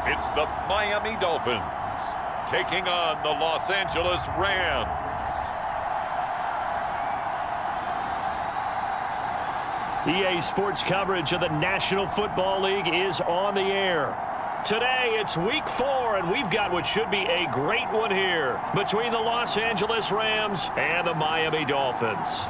It's the Miami Dolphins taking on the Los Angeles Rams. EA Sports coverage of the National Football League is on the air. Today, it's Week 4, and we've got what should be a great one here between the Los Angeles Rams and the Miami Dolphins.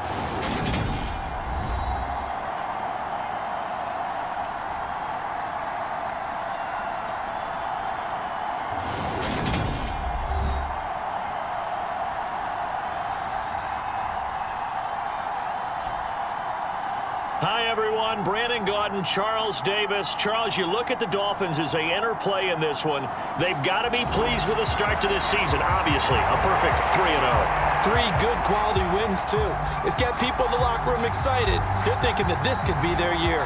Hi, everyone. Brandon Gaudin, Charles Davis. Charles, you look at the Dolphins as they enter play in this one. They've got to be pleased with the start to this season. Obviously, a perfect 3-0. 3 good quality wins, too. It's got people in the locker room excited. They're thinking that this could be their year.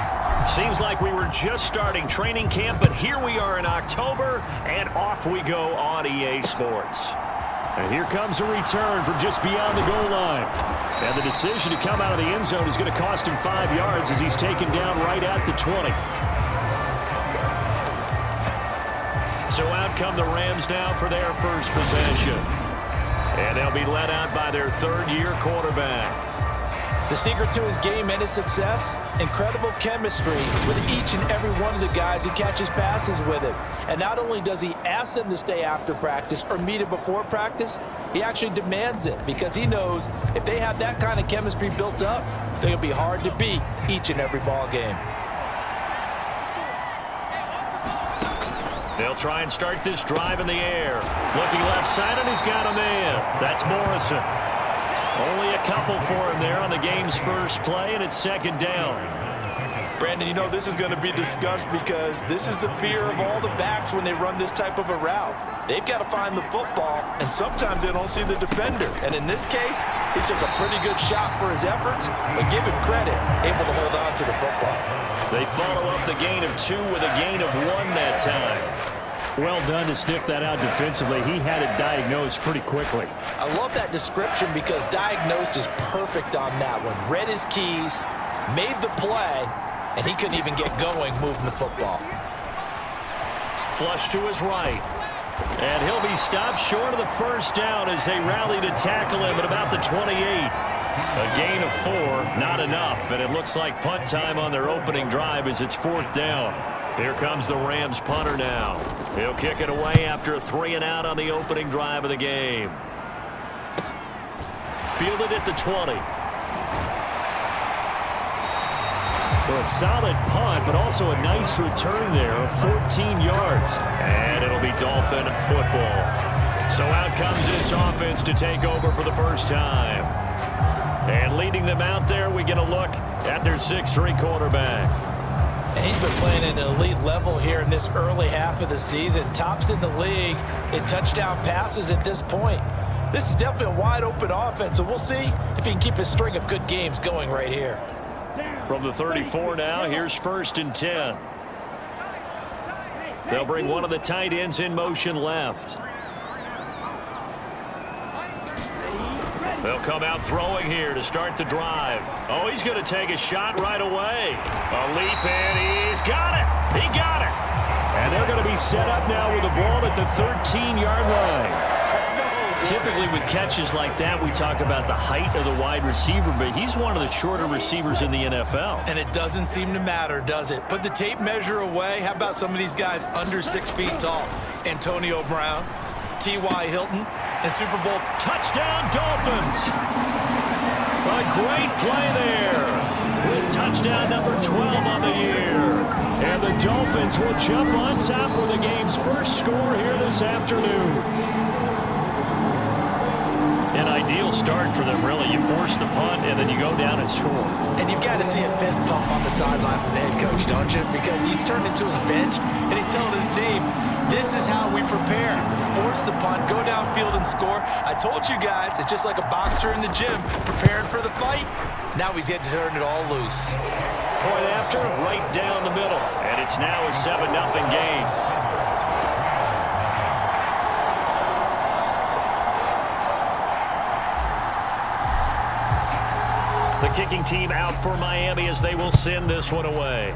Seems like we were just starting training camp, but here we are in October, and off we go on EA Sports. And here comes a return from just beyond the goal line. And the decision to come out of the end zone is going to cost him 5 yards as he's taken down right at the 20. So out come the Rams now for their first possession. And they'll be led out by their third-year quarterback. The secret to his game and his success, incredible chemistry with each and every one of the guys who catches passes with him. And not only does he ask them to stay after practice or meet him before practice, he actually demands it because he knows if they have that kind of chemistry built up, they're going to be hard to beat each and every ball game. They'll try and start this drive in the air. Looking left side, and he's got a man. That's Morrison. Only a couple for him there on the game's first play, and it's second down. Brandon, you know this is going to be discussed because this is the fear of all the backs when they run this type of a route. They've got to find the football, and sometimes they don't see the defender. And in this case, he took a pretty good shot for his efforts, but give him credit, able to hold on to the football. They follow up the gain of 2 with a gain of 1 that time. Well done to sniff that out defensively. He had it diagnosed pretty quickly. I love that description because diagnosed is perfect on that one. Read his keys, made the play, and he couldn't even get going moving the football. Flush to his right. And he'll be stopped short of the first down as they rally to tackle him at about the 28. A gain of 4, not enough. And it looks like punt time on their opening drive as it's 4th down. Here comes the Rams punter now. He'll kick it away after a 3-and-out on the opening drive of the game. Fielded at the 20. Well, a solid punt, but also a nice return there of 14 yards. And it'll be Dolphin football. So out comes this offense to take over for the first time. And leading them out there, we get a look at their 6'3" quarterback. And he's been playing at an elite level here in this early half of the season. Tops in the league in touchdown passes at this point. This is definitely a wide-open offense, so we'll see if he can keep his string of good games going right here. From the 34 now, here's 1st and 10. They'll bring one of the tight ends in motion left. They'll come out throwing here to start the drive. Oh, he's going to take a shot right away. A leap in. He's got it. He got it. And they're going to be set up now with the ball at the 13-yard line. Typically with catches like that, we talk about the height of the wide receiver, but he's one of the shorter receivers in the NFL. And it doesn't seem to matter, does it? Put the tape measure away. How about some of these guys under 6 feet tall? Antonio Brown, T.Y. Hilton, and Super Bowl touchdown Dolphins. A great play there with touchdown number 12 on the year. And the Dolphins will jump on top with the game's first score here this afternoon. An ideal start for them, really. You force the punt, and then you go down and score. And you've got to see a fist pump on the sideline from the head coach, don't you? Because he's turned into his bench, and he's telling his team, this is how we prepare. Force the punt, go downfield and score. I told you guys, it's just like a boxer in the gym preparing for the fight. Now we get to turn it all loose. Point after, right down the middle. And it's now a 7-0 game. The kicking team out for Miami as they will send this one away.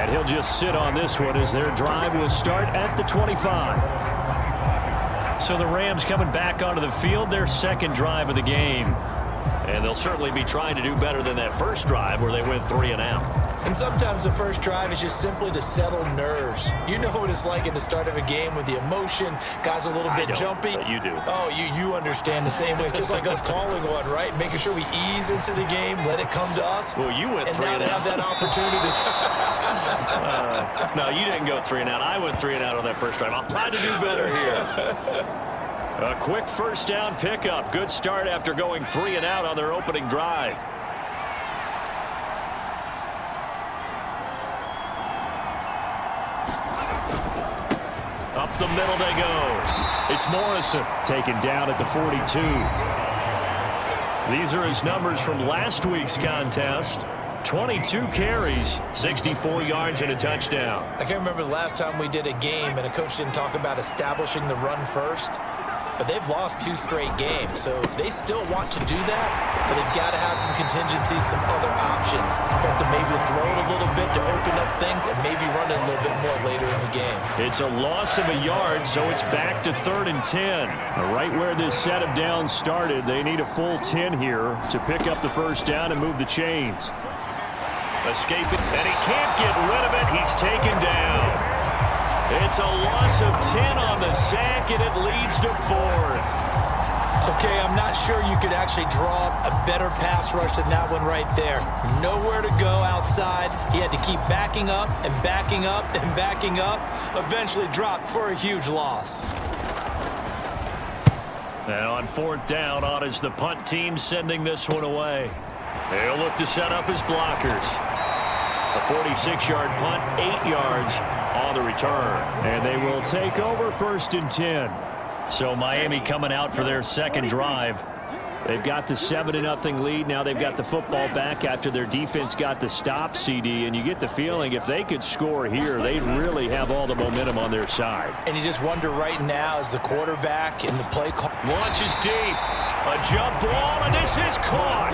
And he'll just sit on this one as their drive will start at the 25. So the Rams coming back onto the field, their second drive of the game. And they'll certainly be trying to do better than that first drive where they went 3 and out. And sometimes the first drive is just simply to settle nerves. You know what it's like at the start of a game with the emotion. Guys a little bit jumpy. But you do. Oh, you understand the same way. It's just like us calling one, right? Making sure we ease into the game, let it come to us. Well, you went 3 and out. And now they have that opportunity. No, you didn't go 3 and out. I went 3 and out on that first drive. I'll try to do better here. A quick first down pickup. Good start after going 3 and out on their opening drive. Up the middle they go. It's Morrison taken down at the 42. These are his numbers from last week's contest. 22 carries, 64 yards and a touchdown. I can't remember the last time we did a game and a coach didn't talk about establishing the run first. But they've lost 2 straight games, so they still want to do that, but they've got to have some contingencies, some other options. Expect them maybe to throw it a little bit to open up things and maybe run it a little bit more later in the game. It's a loss of a yard, so it's back to 3rd and 10. Right where this set of downs started, they need a full 10 here to pick up the first down and move the chains. Escaping, and he can't get rid of it. He's taken down. It's a loss of 10 on the sack, and it leads to 4th. Okay, I'm not sure you could actually draw up a better pass rush than that one right there. Nowhere to go outside. He had to keep backing up and backing up and backing up. Eventually dropped for a huge loss. And on 4th down, on is the punt team sending this one away. They'll look to set up his blockers. A 46-yard punt, 8 yards on the return. And they will take over 1st and 10. So Miami coming out for their second drive. They've got the 7-0 lead. Now they've got the football back after their defense got the stop, CD. And you get the feeling if they could score here, they'd really have all the momentum on their side. And you just wonder right now as the quarterback in the play call. Launches deep. A jump ball, and this is caught.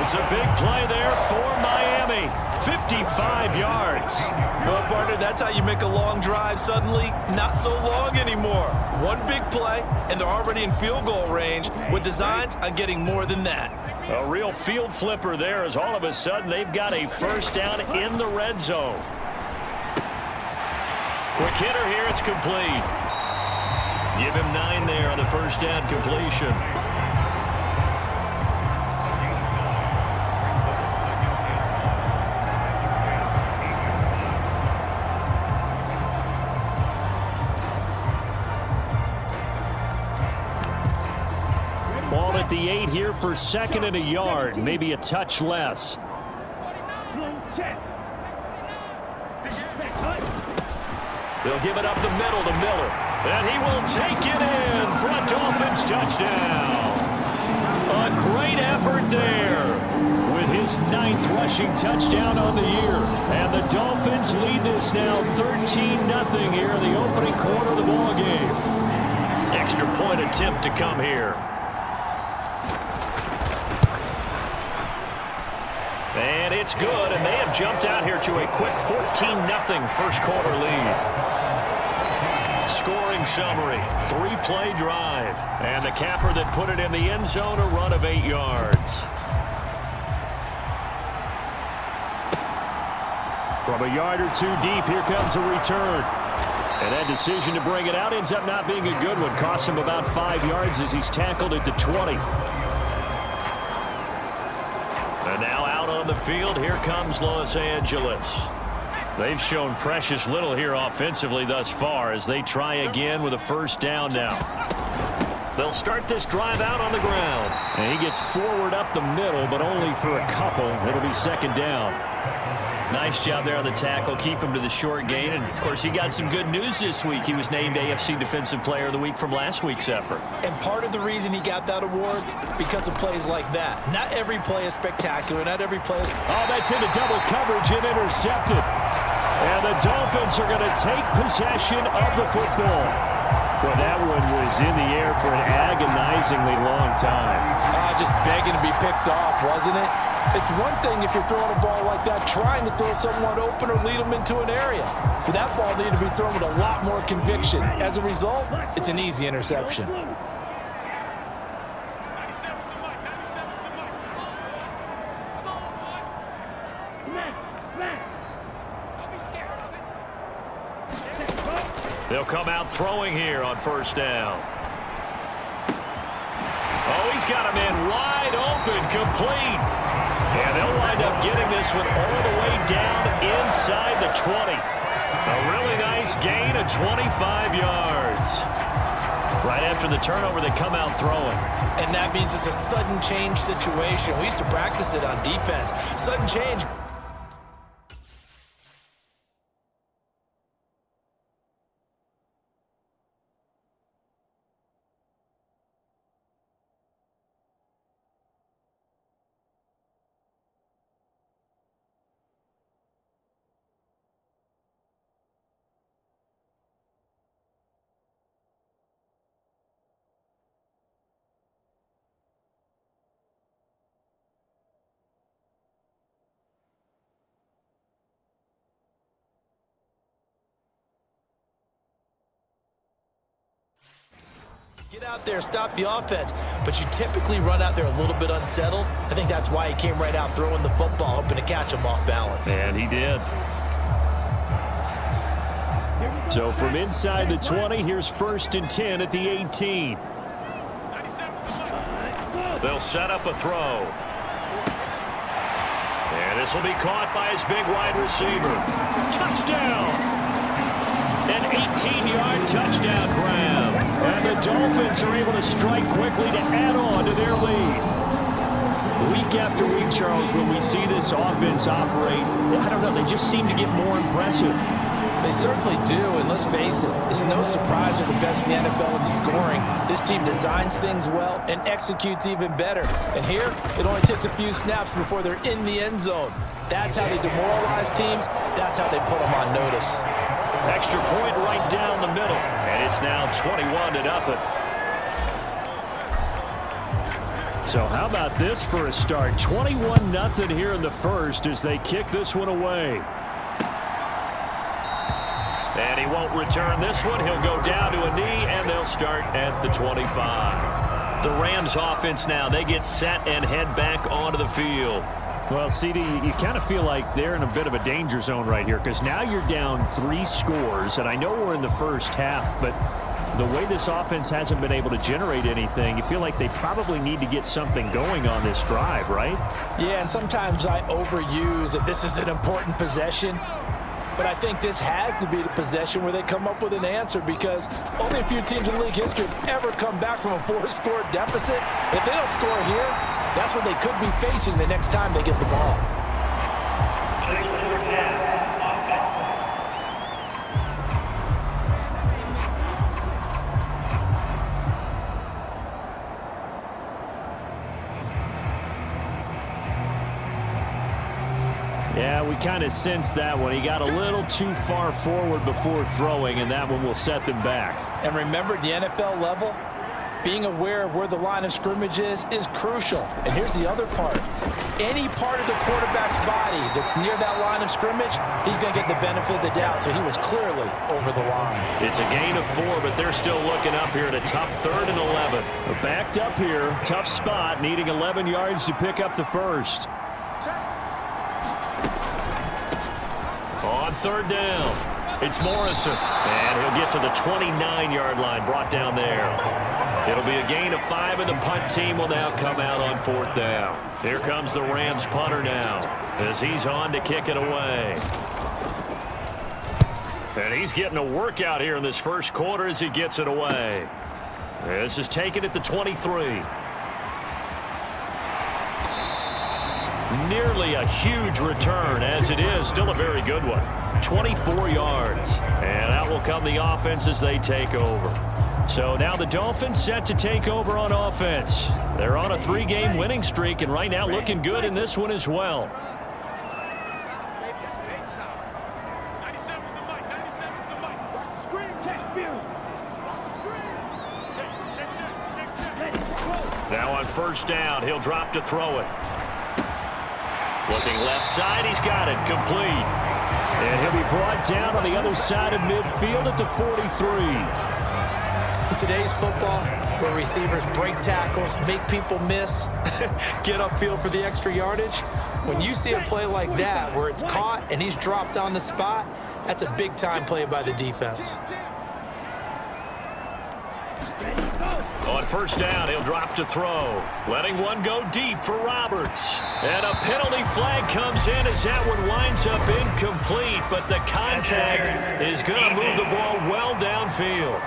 It's a big play there for Miami. 55 yards. Well, partner, that's how you make a long drive suddenly not so long anymore. One big play, and they're already in field goal range with designs on getting more than that. A real field flipper there as all of a sudden they've got a first down in the red zone. Quick hitter here, it's complete. Give him 9 there on the first down completion. Ball at the 8 here for 2nd and a yard, maybe a touch less. They'll give it up the middle to Miller, and he will take it in for a Dolphins touchdown. A great effort there with his 9th rushing touchdown on the year. And the Dolphins lead this now 13-0 here in the opening quarter of the ball game. Extra point attempt to come here. And it's good, and they have jumped out here to a quick 14-0 first quarter lead. Scoring summary, 3-play drive. And the capper that put it in the end zone, a run of 8 yards. From a yard or 2 deep, here comes a return. And that decision to bring it out ends up not being a good one. Cost him about 5 yards as he's tackled at the 20. And now out on the field, here comes Los Angeles. They've shown precious little here offensively thus far as they try again with a first down now. They'll start this drive out on the ground. And he gets forward up the middle, but only for a couple. It'll be 2nd down. Nice job there on the tackle. Keep him to the short gain. And, of course, he got some good news this week. He was named AFC Defensive Player of the Week from last week's effort. And part of the reason he got that award, because of plays like that. Not every play is spectacular. Not every play is... Oh, that's into double coverage and intercepted. And the Dolphins are going to take possession of the football. Well, that one was in the air for an agonizingly long time. Just begging to be picked off, wasn't it? It's one thing if you're throwing a ball like that, trying to throw someone open or lead them into an area. But that ball needed to be thrown with a lot more conviction. As a result, it's an easy interception. They'll come out throwing here on first down. Oh, he's got him in wide open, complete. And they'll wind up getting this one all the way down inside the 20. A really nice gain of 25 yards. Right after the turnover, they come out throwing. And that means it's a sudden change situation. We used to practice it on defense. Sudden change. Get out there, stop the offense, but you typically run out there a little bit unsettled. I think that's why he came right out throwing the football, hoping to catch him off balance. And he did. So from inside the 20, here's 1st and 10 at the 18. They'll set up a throw. And this will be caught by his big wide receiver. Touchdown! An 18-yard touchdown grab. And the Dolphins are able to strike quickly to add on to their lead. Week after week, Charles, when we see this offense operate, I don't know, they just seem to get more impressive. They certainly do, and let's face it, it's no surprise they're the best in the NFL in scoring. This team designs things well and executes even better. And here, it only takes a few snaps before they're in the end zone. That's how they demoralize teams. That's how they put them on notice. Extra point right down the middle, and it's now 21-0. So how about this for a start? 21-0 here in the first as they kick this one away. And he won't return this one. He'll go down to a knee, and they'll start at the 25. The Rams offense now, they get set and head back onto the field. Well, CD, you kind of feel like they're in a bit of a danger zone right here because now you're down 3 scores, and I know we're in the first half, but the way this offense hasn't been able to generate anything, you feel like they probably need to get something going on this drive, right? Yeah, and sometimes I overuse that this is an important possession, but I think this has to be the possession where they come up with an answer because only a few teams in league history have ever come back from a 4-score deficit. If they don't score here, that's what they could be facing the next time they get the ball. Yeah, we kind of sensed that one. He got a little too far forward before throwing, and that one will set them back. And remember, the NFL level, being aware of where the line of scrimmage is crucial. And here's the other part. Any part of the quarterback's body that's near that line of scrimmage, he's going to get the benefit of the doubt. So he was clearly over the line. It's a gain of 4, but they're still looking up here at a tough 3rd and 11. They're backed up here, tough spot, needing 11 yards to pick up the first. On 3rd down, it's Morrison. And he'll get to the 29-yard line, brought down there. It'll be a gain of 5, and the punt team will now come out on 4th down. Here comes the Rams punter now as he's on to kick it away. And he's getting a workout here in this first quarter as he gets it away. This is taken at the 23. Nearly a huge return, as it is still a very good one. 24 yards. And out will come the offense as they take over. So now the Dolphins set to take over on offense. They're on a 3-game winning streak, and right now looking good in this one as well. Now on first down, he'll drop to throw it. Looking left side, he's got it, complete. And he'll be brought down on the other side of midfield at the 43. In today's football, where receivers break tackles, make people miss, get upfield for the extra yardage, when you see a play like that where it's caught and he's dropped on the spot, that's a big-time play by the defense. On first down, he'll drop to throw. Letting one go deep for Roberts. And a penalty flag comes in as that one winds up incomplete, but the contact is going to move the ball well downfield.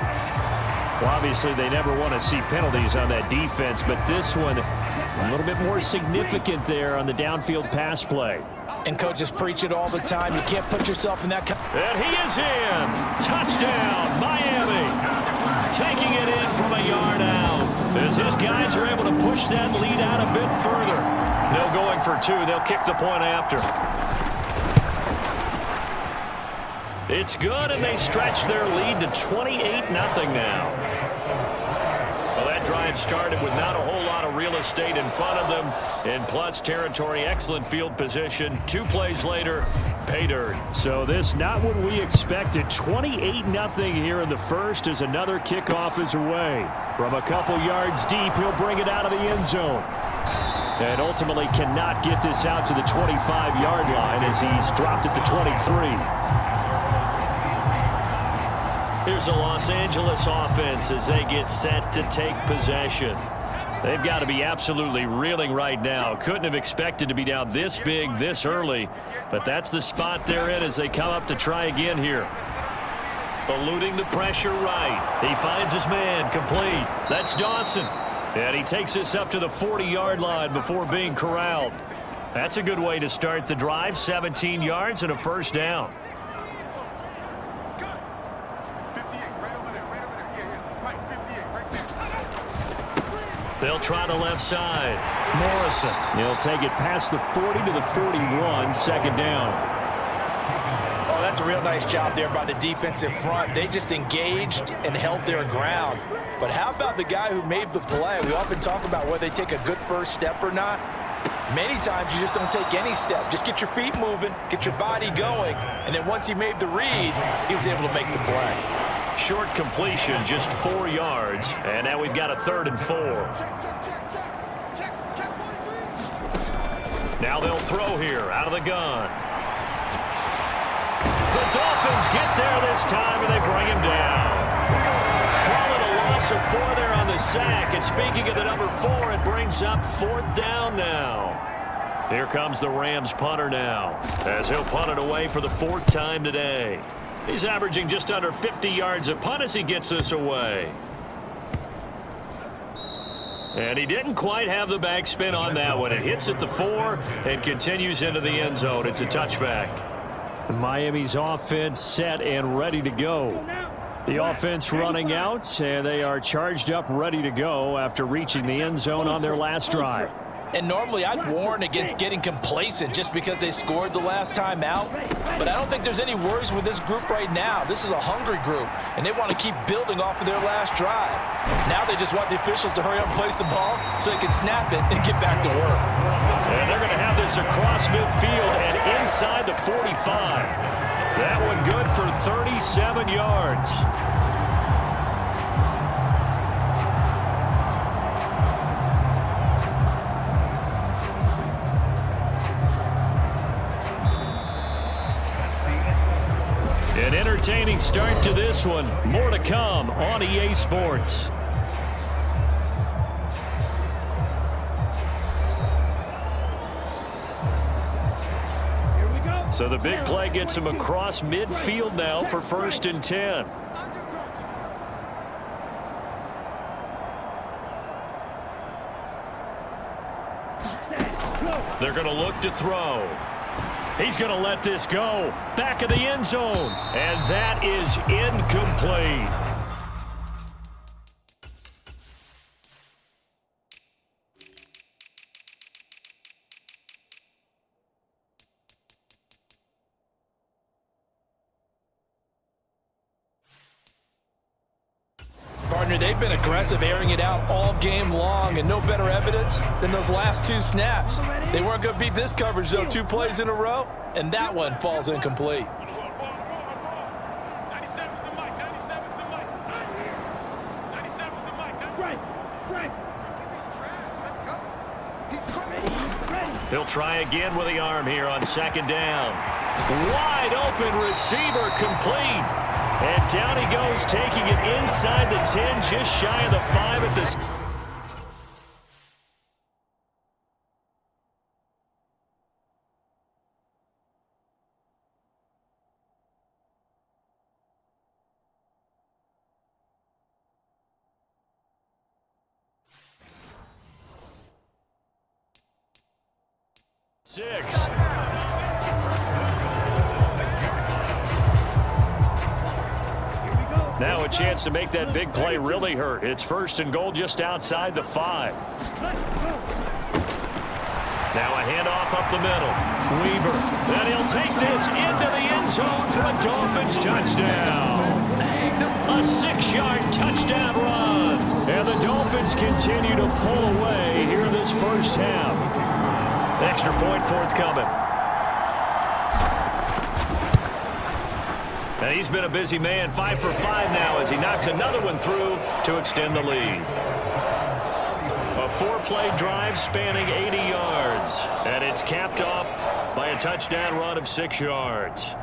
Well, obviously, they never want to see penalties on that defense, but this one a little bit more significant there on the downfield pass play. And coaches preach it all the time. You can't put yourself in that. And he is in. Touchdown, Miami. Taking it in from a yard out. As his guys are able to push that lead out a bit further. No going for two. They'll kick the point after. It's good, and they stretch their lead to 28-0 now. Well, that drive started with not a whole lot of real estate in front of them. In plus territory, excellent field position. 2 plays later, pay dirt. So this not what we expected. 28-0 here in the first as another kickoff is away. From a couple yards deep, he'll bring it out of the end zone. And ultimately cannot get this out to the 25-yard line as he's dropped at the 23. Here's a Los Angeles offense as they get set to take possession. They've got to be absolutely reeling right now. Couldn't have expected to be down this big this early, but that's the spot they're in as they come up to try again here. Eluding the pressure right. He finds his man, complete. That's Dawson. And he takes this up to the 40-yard line before being corralled. That's a good way to start the drive. 17 yards and a first down. They'll try the left side. Morrison. He'll take it past the 40 to the 41, second down. Oh, that's a real nice job there by the defensive front. They just engaged and held their ground. But how about the guy who made the play? We often talk about whether they take a good first step or not. Many times you just don't take any step. Just get your feet moving, get your body going, and then once he made the read, he was able to make the play. Short completion, just 4 yards. And now we've got a 3rd and 4. Now they'll throw here out of the gun. The Dolphins get there this time, and they bring him down. Calling a loss of 4 there on the sack. And speaking of the number 4, it brings up 4th down now. Here comes the Rams punter now, as he'll punt it away for the 4th time today. He's averaging just under 50 yards a punt as he gets this away. And he didn't quite have the backspin on that one. It hits at the 4 and continues into the end zone. It's a touchback. Miami's offense set and ready to go. The offense running out, and they are charged up ready to go after reaching the end zone on their last drive. And normally I'd warn against getting complacent just because they scored the last time out. But I don't think there's any worries with this group right now. This is a hungry group, and they want to keep building off of their last drive. Now they just want the officials to hurry up and place the ball so they can snap it and get back to work. And they're going to have this across midfield and inside the 45. That one good for 37 yards. An entertaining start to this one. More to come on EA Sports. So the big play gets him across midfield now for 1st and 10. They're going to look to throw. He's going to let this go. Back of the end zone. And that is incomplete. partner. They've been aggressive, airing it out all game long, and no better evidence than those last 2 snaps. They weren't going to beat this coverage, though. 2 plays in a row, and that one falls incomplete. He'll try again with the arm here on 2nd down. Wide open receiver complete. And down he goes, taking it inside the 10, just shy of the 5 at the... Six. Now a chance to make that big play really hurt. It's 1st and goal just outside the 5. Now a handoff up the middle. Weaver. And he'll take this into the end zone for a Dolphins touchdown. A 6-yard touchdown run. And the Dolphins continue to pull away here in this first half. Extra point forthcoming. And he's been a busy man, 5 for 5 now as he knocks another one through to extend the lead. A 4-play drive spanning 80 yards. And it's capped off by a touchdown run of 6 yards.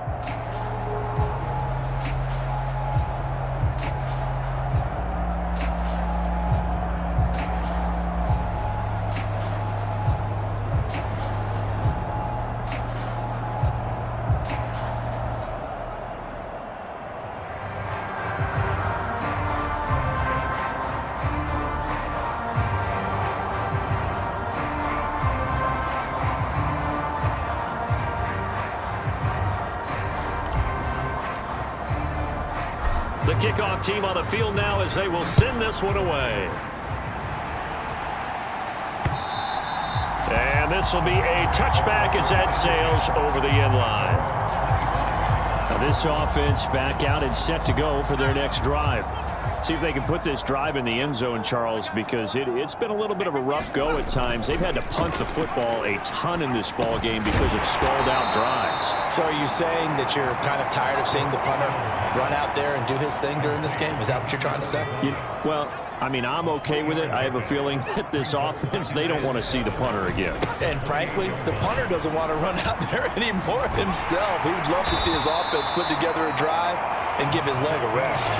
The kickoff team on the field now as they will send this one away. And this will be a touchback as that sails over the end line. Now this offense back out and set to go for their next drive. See if they can put this drive in the end zone, Charles, because it's been a little bit of a rough go at times. They've had to punt the football a ton in this ball game because of stalled out drives. So are you saying that you're kind of tired of seeing the punter run out there and do his thing during this game? Is that what you're trying to say? Well, I mean, I'm okay with it. I have a feeling that this offense, they don't want to see the punter again. And frankly, the punter doesn't want to run out there anymore himself. He would love to see his offense put together a drive and give his leg a rest.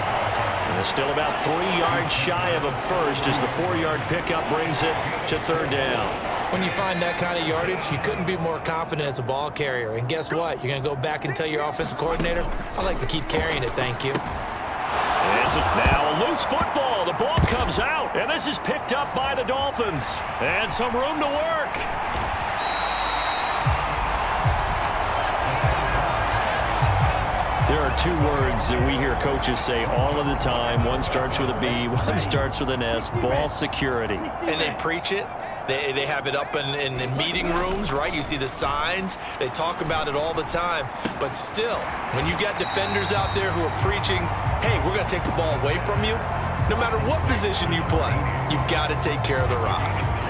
And they're still about 3 yards shy of a first as the 4-yard pickup brings it to 3rd down. When you find that kind of yardage, you couldn't be more confident as a ball carrier. And guess what? You're going to go back and tell your offensive coordinator, I'd like to keep carrying it, thank you. It's now a loose football. The ball comes out, and this is picked up by the Dolphins. And some room to work. There are 2 words that we hear coaches say all of the time. One starts with a B, one starts with an S, ball security. And they preach it. They have it up in meeting rooms, right? You see the signs. They talk about it all the time. But still, when you got defenders out there who are preaching, hey, we're going to take the ball away from you, no matter what position you play, you've got to take care of the rock.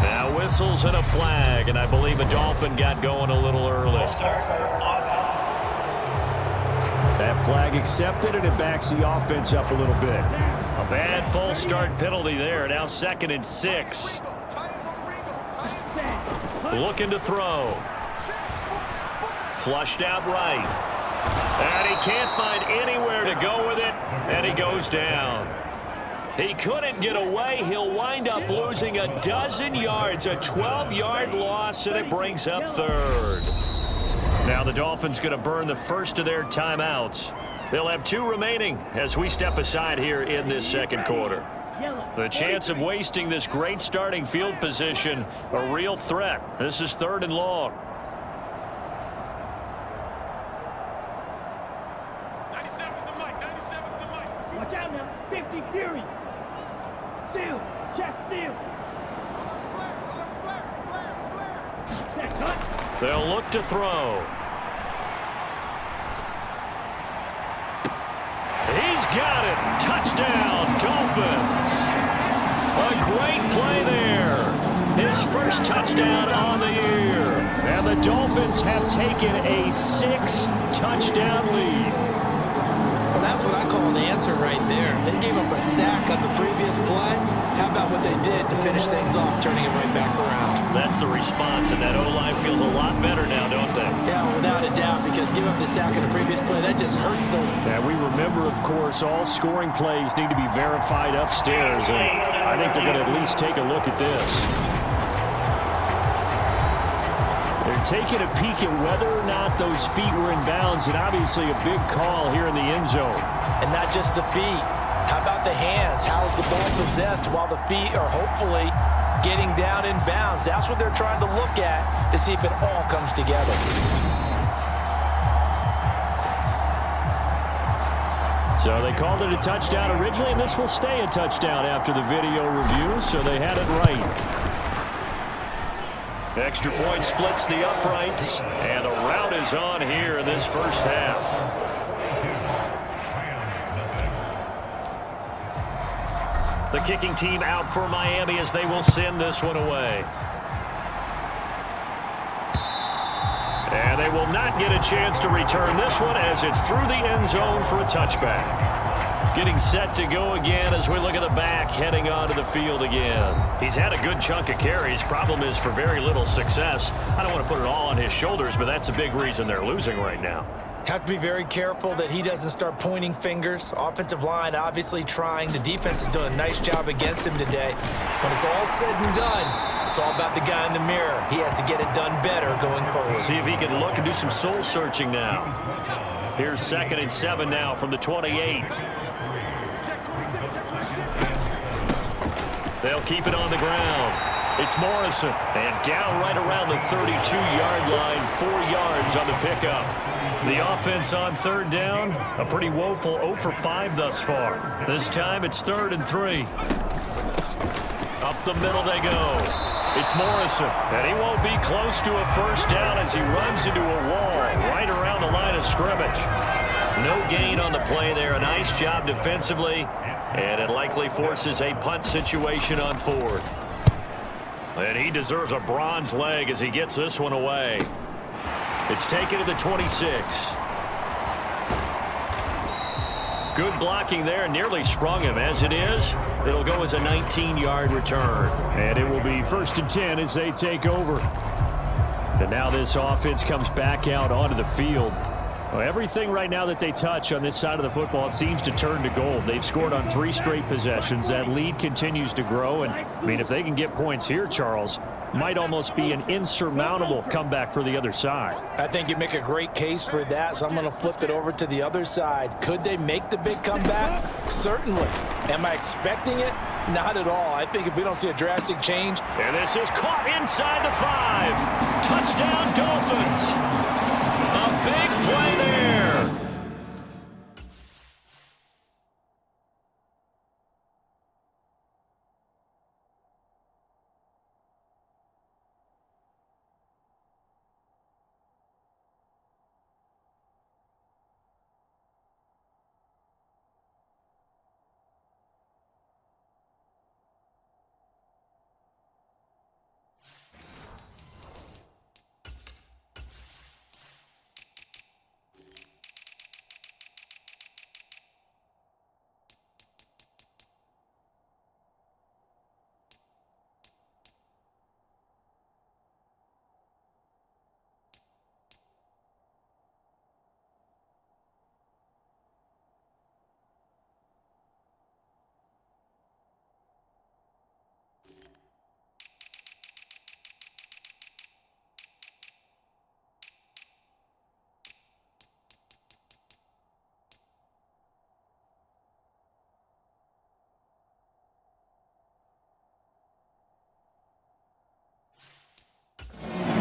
Now whistles and a flag, and I believe a Dolphin got going a little early. That flag accepted, and it backs the offense up a little bit. A bad false start penalty there. Now 2nd and 6. Looking to throw. Flushed out right. And he can't find anywhere to go with it, and he goes down. He couldn't get away. He'll wind up losing a dozen yards, a 12-yard loss, and it brings up 3rd. Now the Dolphins going to burn the first of their timeouts. They'll have 2 remaining as we step aside here in this 2nd quarter. The chance of wasting this great starting field position, a real threat. This is 3rd and long. Watch out now. steal. Check steal. They'll look to throw. He's got it. Touchdown, Dolphins. A great play there. His first touchdown on the year. And the Dolphins have taken a 6-touchdown lead. Well, that's what I call an answer right there. They gave up a sack on the previous play. How about what they did to finish things off, turning it right back around? That's the response, and that O-line feels a lot better now, don't they? Yeah, without a doubt, because giving up the sack on the previous play, that just hurts those. And we remember, of course, all scoring plays need to be verified upstairs, and I think they're going to at least take a look at this. They're taking a peek at whether or not those feet were in bounds, and obviously a big call here in the end zone. And not just the feet. How about the hands? How is the ball possessed while the feet are hopefully getting down in bounds? That's what they're trying to look at to see if it all comes together. So they called it a touchdown originally, and this will stay a touchdown after the video review, so they had it right. Extra point splits the uprights, and the rout is on here in this first half. The kicking team out for Miami as they will send this one away. And they will not get a chance to return this one as it's through the end zone for a touchback. Getting set to go again as we look at the back heading onto the field again. He's had a good chunk of carries. Problem is for very little success. I don't want to put it all on his shoulders, but that's a big reason they're losing right now. Have to be very careful that he doesn't start pointing fingers. Offensive line obviously trying. The defense is doing a nice job against him today. When it's all said and done, it's all about the guy in the mirror. He has to get it done better going forward. See if he can look and do some soul searching now. Here's 2nd and 7 now from the 28. They'll keep it on the ground. It's Morrison. And down right around the 32-yard line, 4 yards on the pickup. The offense on 3rd down, a pretty woeful 0 for 5 thus far. This time it's 3rd and 3. Up the middle they go. It's Morrison, and he won't be close to a first down as he runs into a wall right around the line of scrimmage. No gain on the play there. A nice job defensively, and it likely forces a punt situation on 4th. And he deserves a bronze leg as he gets this one away. It's taken to the 26. Good blocking there, nearly sprung him. As it is, it'll go as a 19-yard return. And it will be 1st and 10 as they take over. And now this offense comes back out onto the field. Well, everything right now that they touch on this side of the football, it seems to turn to gold. They've scored on 3 straight possessions. That lead continues to grow. And, I mean, if they can get points here, Charles, might almost be an insurmountable comeback for the other side. I think you make a great case for that, so I'm going to flip it over to the other side. Could they make the big comeback? Certainly. Am I expecting it? Not at all. I think if we don't see a drastic change. And this is caught inside the 5. Touchdown, Dolphins. A big play there.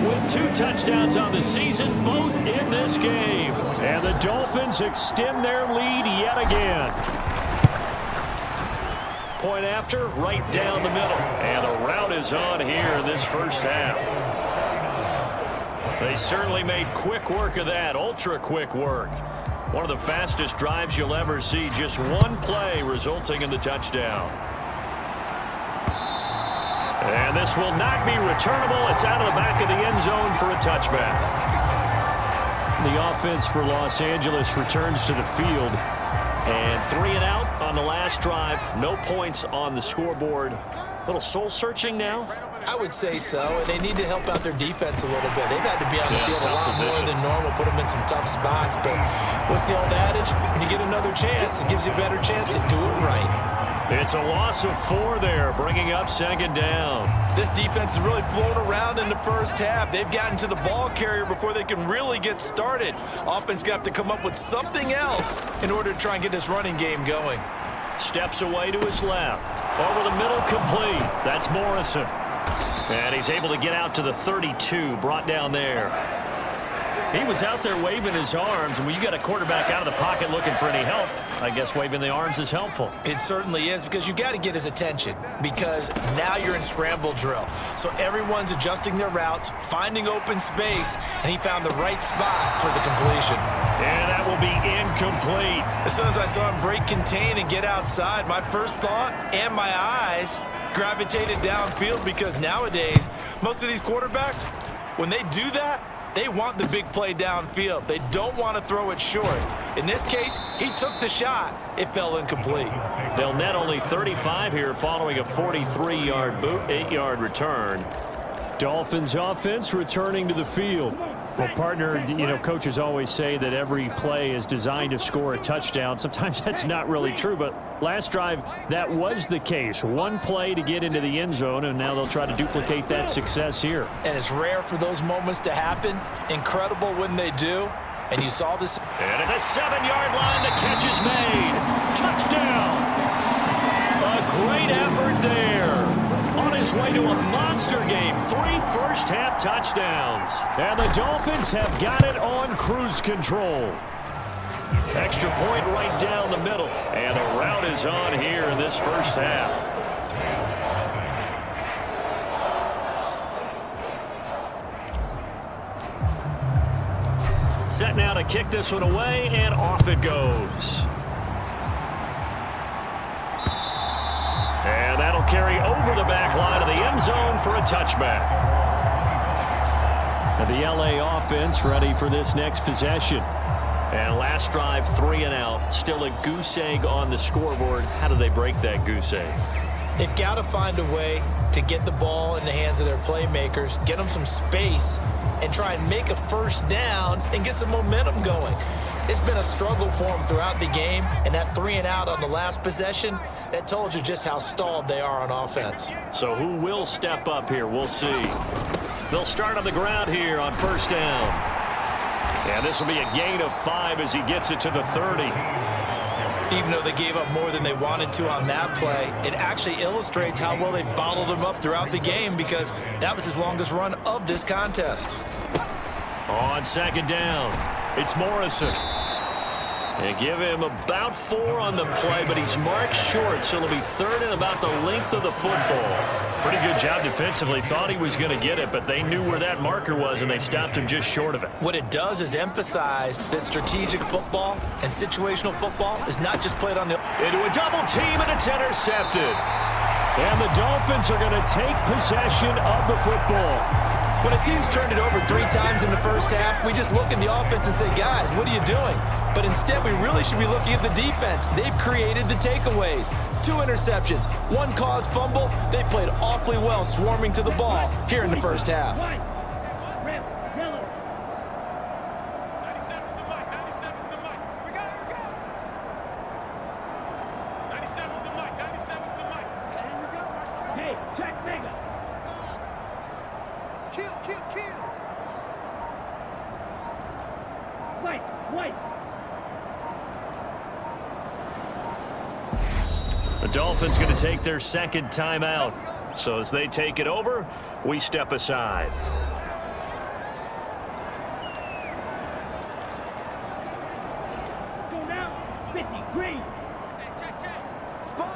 With 2 touchdowns on the season, both in this game. And the Dolphins extend their lead yet again. point after, right down the middle. And the route is on here in this first half. They certainly made quick work of that, ultra quick work. One of the fastest drives you'll ever see, just one play resulting in the touchdown. And this will not be returnable. It's out of the back of the end zone for a touchback. The offense for Los Angeles returns to the field. And 3 and out on the last drive. No points on the scoreboard. A little soul-searching now. I would say so, and they need to help out their defense a little bit. They've had to be on the field a lot position. more than normal, put them in some tough spots. But what's the old adage? When you get another chance, it gives you a better chance to do it right. It's a loss of 4 there, bringing up second down. This defense is really flown around in the first half. They've gotten to the ball carrier before they can really get started. Offense got to come up with something else in order to try and get this running game going. Steps away to his left. Over the middle, complete. That's Morrison. And he's able to get out to the 32, brought down there. He was out there waving his arms, and when you got a quarterback out of the pocket looking for any help, I guess waving the arms is helpful. It certainly is, because you got to get his attention, because now you're in scramble drill. So everyone's adjusting their routes, finding open space, and he found the right spot for the completion. And that will be incomplete. As soon as I saw him break contain and get outside, my first thought and my eyes gravitated downfield, because nowadays, most of these quarterbacks, when they do that, they want the big play downfield. They don't want to throw it short. In this case, he took the shot. It fell incomplete. They'll net only 35 here following a 43-yard boot, 8-yard return. Dolphins offense returning to the field. Well, partner, you know, coaches always say that every play is designed to score a touchdown. Sometimes that's not really true, but last drive, that was the case. One play to get into the end zone, and now they'll try to duplicate that success here. And it's rare for those moments to happen. Incredible when they do. And you saw this. And at the 7-yard line, the catch is made. Touchdown! A great effort there. On his way to a monster game, 3 first-half touchdowns. And the Dolphins have got it on cruise control. Extra point right down the middle. And the route is on here in this first half. Set now to kick this one away, and off it goes. And that'll carry over the back line of the end zone for a touchback. And the LA offense ready for this next possession. And last drive, 3 and out. Still a goose egg on the scoreboard. How do they break that goose egg? They've got to find a way to get the ball in the hands of their playmakers, get them some space, and try and make a first down and get some momentum going. It's been a struggle for them throughout the game, and that 3 and out on the last possession, that told you just how stalled they are on offense. So who will step up here? We'll see. They'll start on the ground here on first down. And this will be a gain of 5 as he gets it to the 30. Even though they gave up more than they wanted to on that play, it actually illustrates how well they bottled him up throughout the game, because that was his longest run of this contest. On second down, it's Morrison. They give him about 4 on the play, but he's marked short, so it'll be 3rd and about the length of the football. Pretty good job defensively. Thought he was going to get it, but they knew where that marker was, and they stopped him just short of it. What it does is emphasize that strategic football and situational football is not just played on the... Into a double team, and it's intercepted. And the Dolphins are going to take possession of the football. When a team's turned it over 3 times in the first half, we just look at the offense and say, guys, what are you doing? But instead, we really should be looking at the defense. They've created the takeaways. 2 interceptions, 1 caused fumble. They played awfully well swarming to the ball here in the first half. The Dolphins going to take their second timeout. So as they take it over, we step aside. Go now, 50 green. Hey, check. Spot.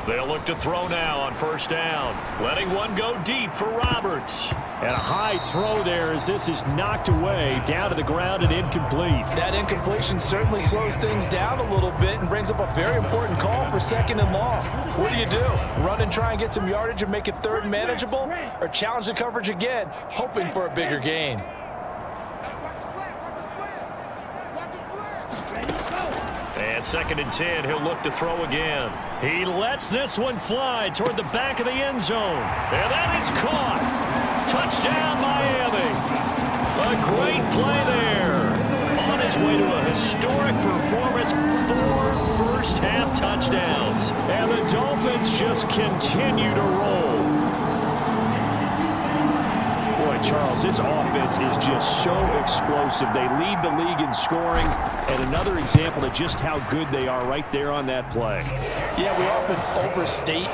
They'll look to throw now on first down. Letting one go deep for Roberts. And a high throw there as this is knocked away, down to the ground and incomplete. That incompletion certainly slows things down a little bit and brings up a very important call for 2nd and long. What do? Run and try and get some yardage and make it 3rd and manageable? Or challenge the coverage again, hoping for a bigger gain? And 2nd and 10, he'll look to throw again. He lets this one fly toward the back of the end zone. And that is caught. Touchdown, Miami. A great play there. On his way to a historic performance, 4 first-half touchdowns. And the Dolphins just continue to roll. Boy, Charles, this offense is just so explosive. They lead the league in scoring, and another example of just how good they are right there on that play. Yeah, we often overstate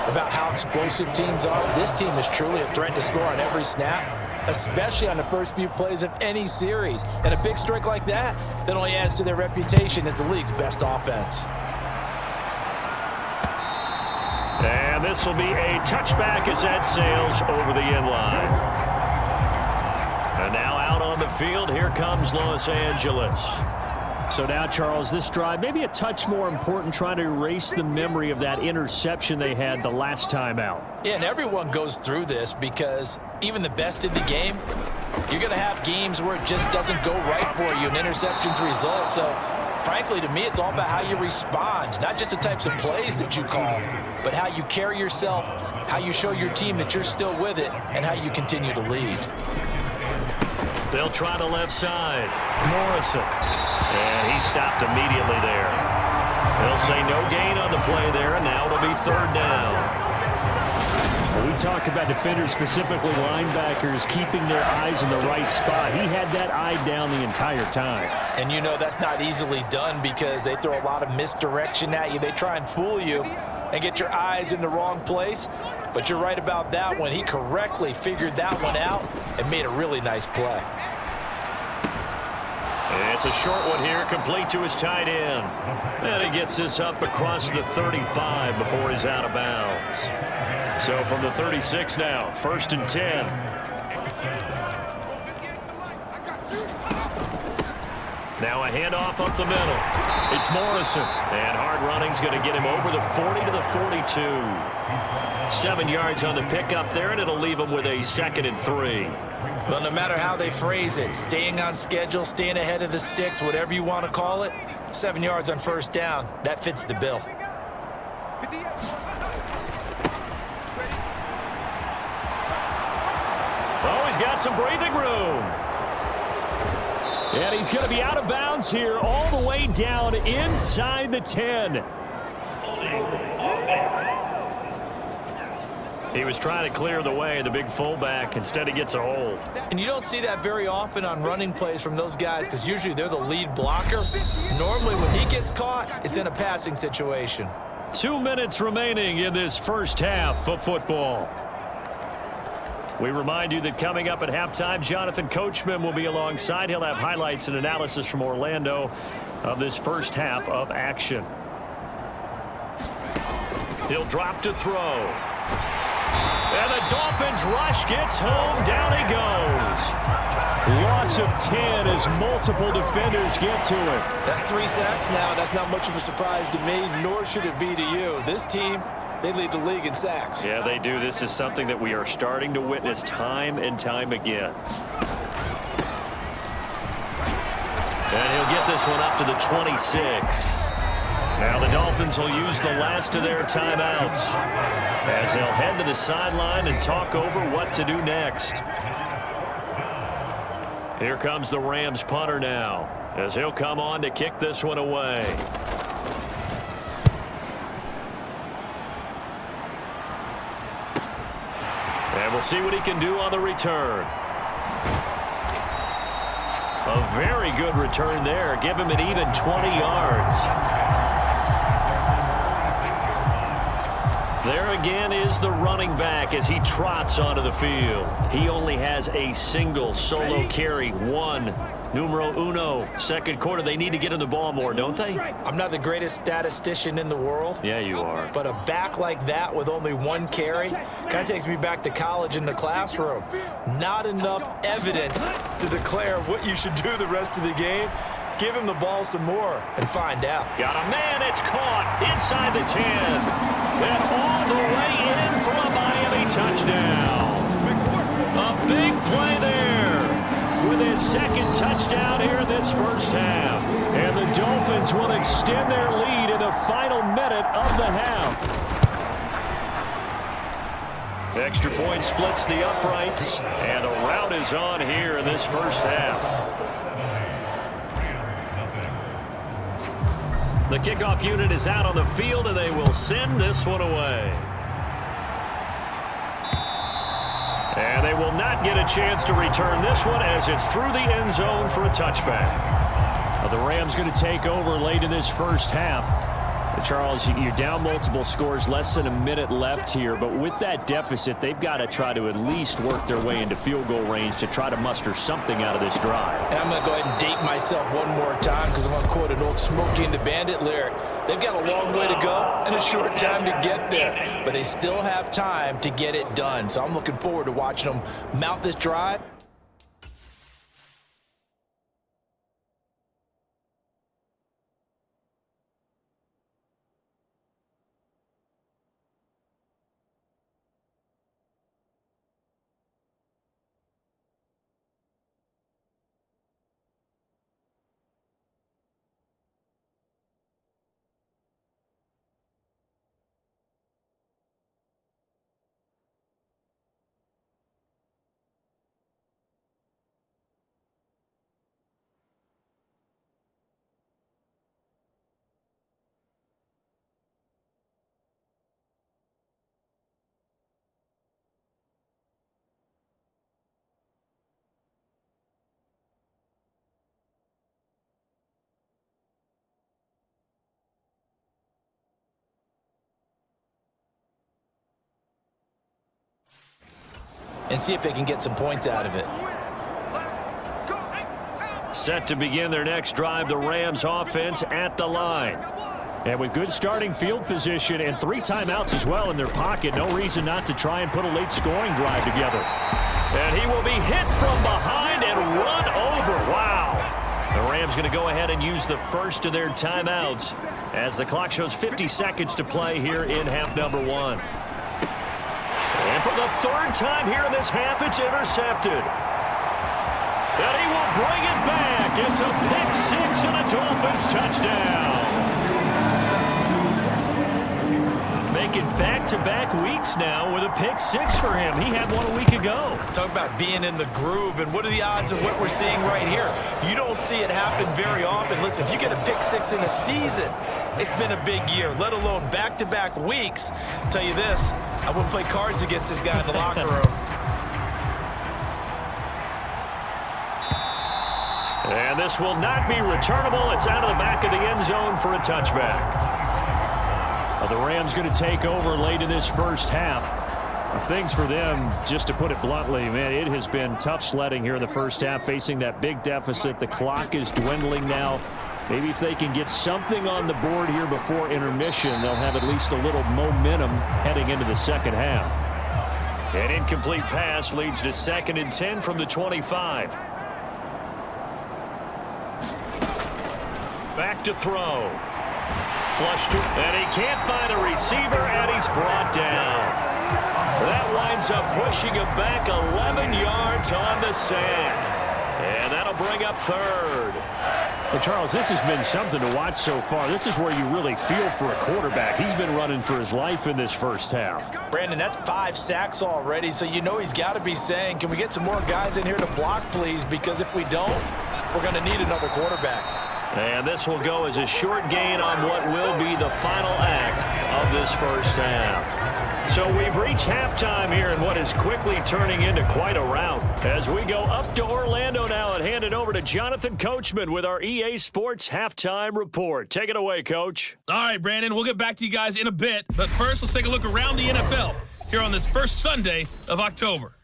about how explosive teams are. This team is truly a threat to score on every snap, especially on the first few plays of any series. And a big streak like that only adds to their reputation as the league's best offense. And this will be a touchback as that sails over the end line. And now out on the field, here comes Los Angeles. So now, Charles, this drive maybe a touch more important, trying to erase the memory of that interception they had the last time out. Yeah, and everyone goes through this because even the best in the game, you're going to have games where it just doesn't go right for you, and interceptions result. So, frankly, to me, it's all about how you respond, not just the types of plays that you call, but how you carry yourself, how you show your team that you're still with it, and how you continue to lead. They'll try the left side. Morrison. And he stopped immediately there. They'll say no gain on the play there, and now it'll be 3rd down. When we talk about defenders, specifically linebackers, keeping their eyes in the right spot, he had that eye down the entire time. And you know that's not easily done because they throw a lot of misdirection at you. They try and fool you and get your eyes in the wrong place. But you're right about that one. He correctly figured that one out and made a really nice play. It's a short one here, complete to his tight end. And he gets this up across the 35 before he's out of bounds. So from the 36 now, 1st and 10. Now a handoff up the middle. It's Morrison. And hard running's going to get him over the 40 to the 42. 7 yards on the pickup there, and it'll leave him with a 2nd and 3. Well, no matter how they phrase it, staying on schedule, staying ahead of the sticks, whatever you want to call it, 7 yards on first down, that fits the bill. Oh, he's got some breathing room. And he's going to be out of bounds here all the way down inside the 10. He was trying to clear the way, the big fullback. Instead, he gets a hold. And you don't see that very often on running plays from those guys because usually they're the lead blocker. Normally, when he gets caught, it's in a passing situation. 2 minutes remaining in this first half of football. We remind you that coming up at halftime, Jonathan Coachman will be alongside. He'll have highlights and analysis from Orlando of this first half of action. He'll drop to throw. And the Dolphins rush gets home. Down he goes. Loss of 10 as multiple defenders get to it. That's 3 sacks now. That's not much of a surprise to me, nor should it be to you. This team, they lead the league in sacks. Yeah, they do. This is something that we are starting to witness time and time again. And he'll get this one up to the 26. Now the Dolphins will use the last of their timeouts as they'll head to the sideline and talk over what to do next. Here comes the Rams punter now as he'll come on to kick this one away. And we'll see what he can do on the return. A very good return there. Give him an even 20 yards. There again is the running back as he trots onto the field. He only has a single solo carry, 1 Numero uno, second quarter. They need to get in the ball more, don't they? I'm not the greatest statistician in the world. Yeah, you are. But a back like that with only one carry kind of takes me back to college in the classroom. Not enough evidence to declare what you should do the rest of the game. Give him the ball some more and find out. Got a man. It's caught inside the 10. And all the way in for a Miami touchdown. A big play there with his second touchdown here in this first half. And the Dolphins will extend their lead in the final minute of the half. Extra point splits the uprights, and a rout is on here in this first half. The kickoff unit is out on the field, and they will send this one away. And they will not get a chance to return this one as it's through the end zone for a touchback. The Rams going to take over late in this first half. Charles, you're down multiple scores, less than a minute left here, but with that deficit, they've got to try to at least work their way into field goal range to try to muster something out of this drive. And I'm going to go ahead and date myself one more time because I'm going to quote an old Smokey and the Bandit lyric. They've got a long way to go and a short time to get there, but they still have time to get it done. So I'm looking forward to watching them mount this drive. And see if they can get some points out of it. Set to begin their next drive, the Rams offense at the line. And with good starting field position and 3 timeouts as well in their pocket, no reason not to try and put a late scoring drive together. And he will be hit from behind and run over. Wow. The Rams going to go ahead and use the first of their timeouts as the clock shows 50 seconds to play here in half number 1. And for the third time here in this half, it's intercepted. And he will bring it back. It's a pick 6 and a Dolphins touchdown. Making back-to-back weeks now with a pick 6 for him. He had one a week ago. Talk about being in the groove, and what are the odds of what we're seeing right here? You don't see it happen very often. Listen, if you get a pick 6 in a season, it's been a big year, let alone back-to-back weeks. I'll tell you this, I wouldn't play cards against this guy in the locker room. And this will not be returnable. It's out of the back of the end zone for a touchback. The Rams going to take over late in this first half. Things for them, just to put it bluntly, man, it has been tough sledding here in the first half, facing that big deficit. The clock is dwindling now. Maybe if they can get something on the board here before intermission, they'll have at least a little momentum heading into the second half. An incomplete pass leads to 2nd and 10 from the 25. Back to throw. Flushed, and he can't find a receiver, and he's brought down. That winds up pushing him back 11 yards on the sand. And that'll bring up 3rd. Well, Charles, this has been something to watch so far. This is where you really feel for a quarterback. He's been running for his life in this first half. Brandon, that's 5 sacks already, so you know he's got to be saying, can we get some more guys in here to block, please? Because if we don't, we're going to need another quarterback. And this will go as a short gain on what will be the final act of this first half. So we've reached halftime here in what is quickly turning into quite a rout. As we go up to Orlando now and hand it over to Jonathan Coachman with our EA Sports Halftime Report. Take it away, Coach. All right, Brandon, we'll get back to you guys in a bit. But first, let's take a look around the NFL here on this first Sunday of October.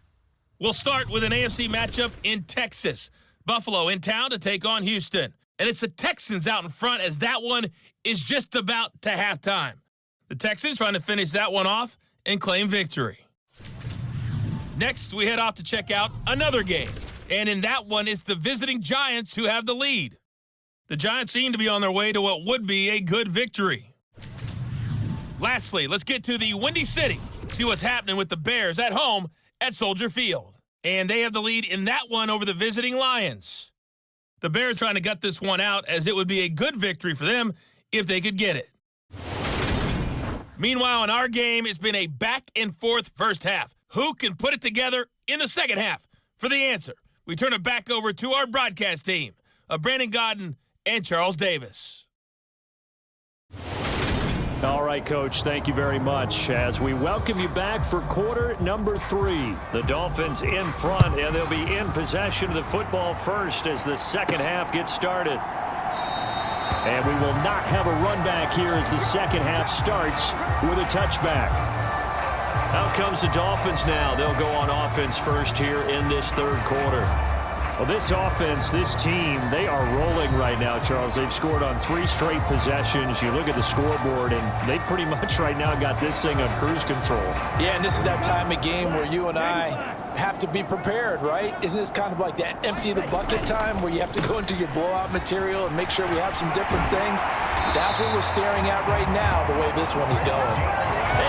We'll start with an AFC matchup in Texas. Buffalo in town to take on Houston. And it's the Texans out in front as that one is just about to halftime. The Texans trying to finish that one off and claim victory. Next, we head off to check out another game. And in that one, it's the visiting Giants who have the lead. The Giants seem to be on their way to what would be a good victory. Lastly, let's get to the Windy City. See what's happening with the Bears at home at Soldier Field. And they have the lead in that one over the visiting Lions. The Bears trying to gut this one out as it would be a good victory for them if they could get it. Meanwhile, in our game, it's been a back-and-forth first half. Who can put it together in the second half? For the answer, we turn it back over to our broadcast team of Brandon Godden and Charles Davis. All right, Coach, thank you very much. As we welcome you back for quarter number 3. The Dolphins in front, and they'll be in possession of the football first as the second half gets started. And we will not have a run back here as the second half starts with a touchback. Out comes the Dolphins now. They'll go on offense first here in this third quarter. Well, this offense, this team, they are rolling right now, Charles. They've scored on 3 straight possessions. You look at the scoreboard, and they pretty much right now got this thing on cruise control. Yeah, and this is that time of game where you and I have to be prepared, right? Isn't this kind of like that empty the bucket time where you have to go into your blowout material and make sure we have some different things? That's what we're staring at right now, the way this one is going.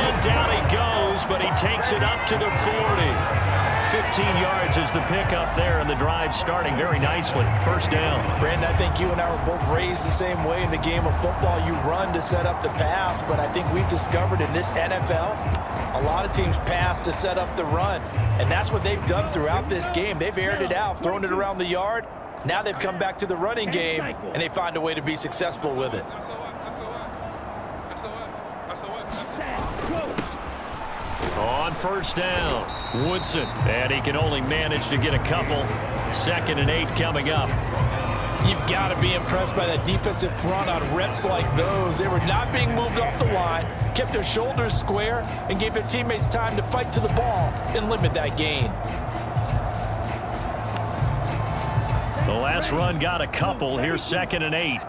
And down he goes, but he takes it up to the 40. 15 yards is the pickup there, and the drive starting very nicely. First down. Brandon, I think you and I were both raised the same way in the game of football. You run to set up the pass, but I think we've discovered in this NFL, a lot of teams pass to set up the run, and that's what they've done throughout this game. They've aired it out, thrown it around the yard. Now they've come back to the running game, and they find a way to be successful with it. On first down, Woodson, and he can only manage to get a couple. 2nd and 8 coming up. You've got to be impressed by that defensive front on reps like those. They were not being moved off the line, kept their shoulders square, and gave their teammates time to fight to the ball and limit that gain. The last run got a couple. Here's 2nd and 8.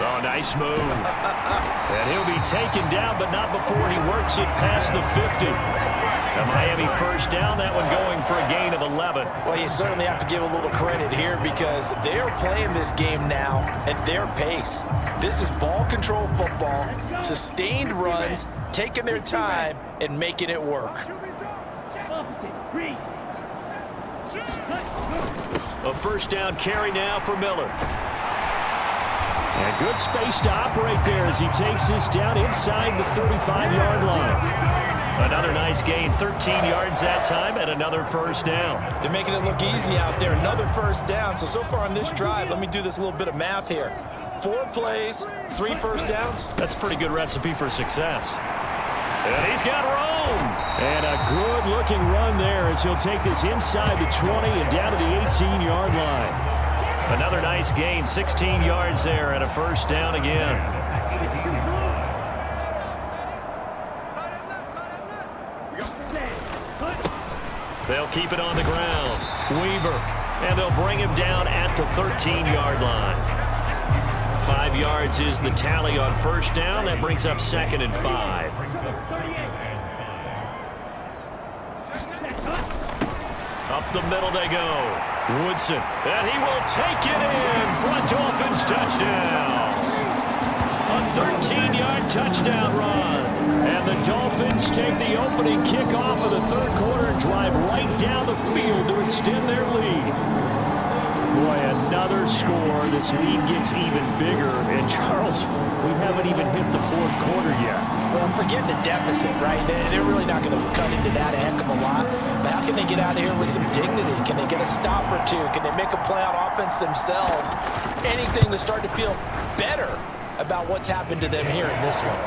Oh, nice move. And he'll be taken down, but not before he works it past the 50. A Miami first down, that one going for a gain of 11. Well, you certainly have to give a little credit here because they're playing this game now at their pace. This is ball control football, sustained runs, taking their time and making it work. A first down carry now for Miller. And good space to operate there as he takes this down inside the 35-yard line. Another nice gain, 13 yards that time, and another first down. They're making it look easy out there. Another first down. So far on this drive, let me do this little bit of math here. 4 plays, 3 first downs. That's a pretty good recipe for success. And he's got room. And a good-looking run there as he'll take this inside the 20 and down to the 18-yard line. Another nice gain, 16 yards there, and a first down again. They'll keep it on the ground. Weaver, and they'll bring him down at the 13-yard line. 5 yards is the tally on first down. That brings up 2nd and 5. Up the middle they go. Woodson, and he will take it in for a Dolphins touchdown. A 13-yard touchdown run. And the Dolphins take the opening kickoff of the third quarter and drive right down the field to extend their lead. Boy, another score. This lead gets even bigger. And, Charles, we haven't even hit the fourth quarter yet. Well, I'm forgetting the deficit, right? They're really not going to cut into that a heck of a lot. But how can they get out of here with some dignity? Can they get a stop or two? Can they make a play on offense themselves? Anything to start to feel better about what's happened to them here in this one.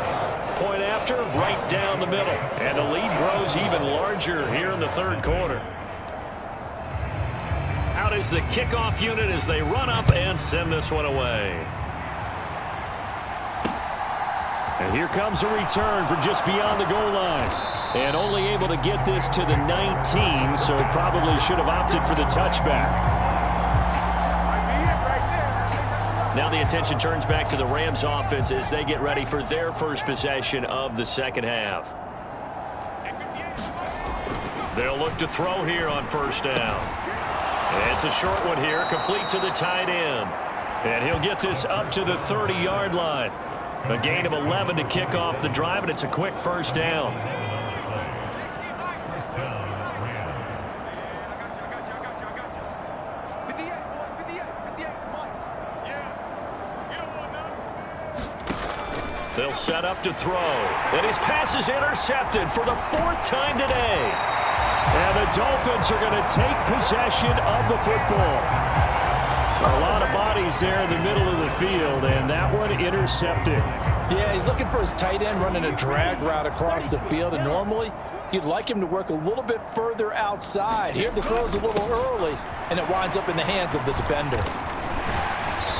Point after, right down the middle. And the lead grows even larger here in the third quarter. Out is the kickoff unit as they run up and send this one away. And here comes a return from just beyond the goal line. And only able to get this to the 19, so probably should have opted for the touchback. Now the attention turns back to the Rams offense as they get ready for their first possession of the second half. They'll look to throw here on first down. It's a short one here, complete to the tight end. And he'll get this up to the 30-yard line. A gain of 11 to kick off the drive, and it's a quick first down. They'll set up to throw. And his pass is intercepted for the 4th time today. And the Dolphins are going to take possession of the football. A lot of bodies there in the middle of the field, and that one intercepted. Yeah, he's looking for his tight end running a drag route across the field, and normally you'd like him to work a little bit further outside. Here the throw is a little early, and it winds up in the hands of the defender.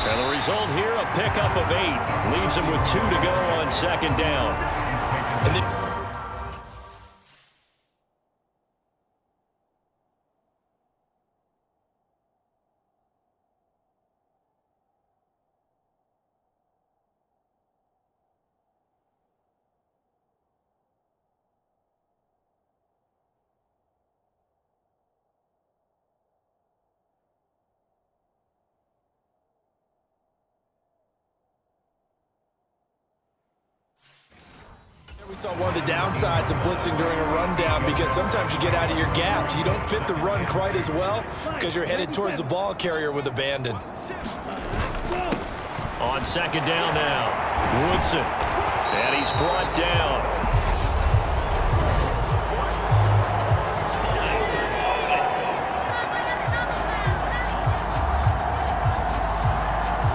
And the result here, a pickup of 8. Leaves him with 2 to go on second down. And then we saw one of the downsides of blitzing during a rundown because sometimes you get out of your gaps. You don't fit the run quite as well because you're headed towards the ball carrier with abandon. On second down now, Woodson. And he's brought down.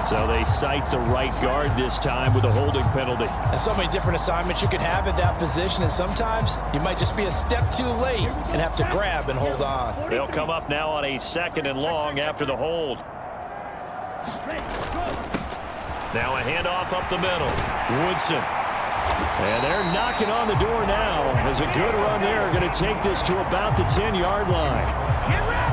So they cite the right guard this time with a holding penalty. And so many different assignments you could have at that position, and sometimes you might just be a step too late and have to grab and hold on. They'll come up now on a 2nd and long after the hold. Now a handoff up the middle. Woodson. And they're knocking on the door now. As a good run there, going to take this to about the 10-yard line.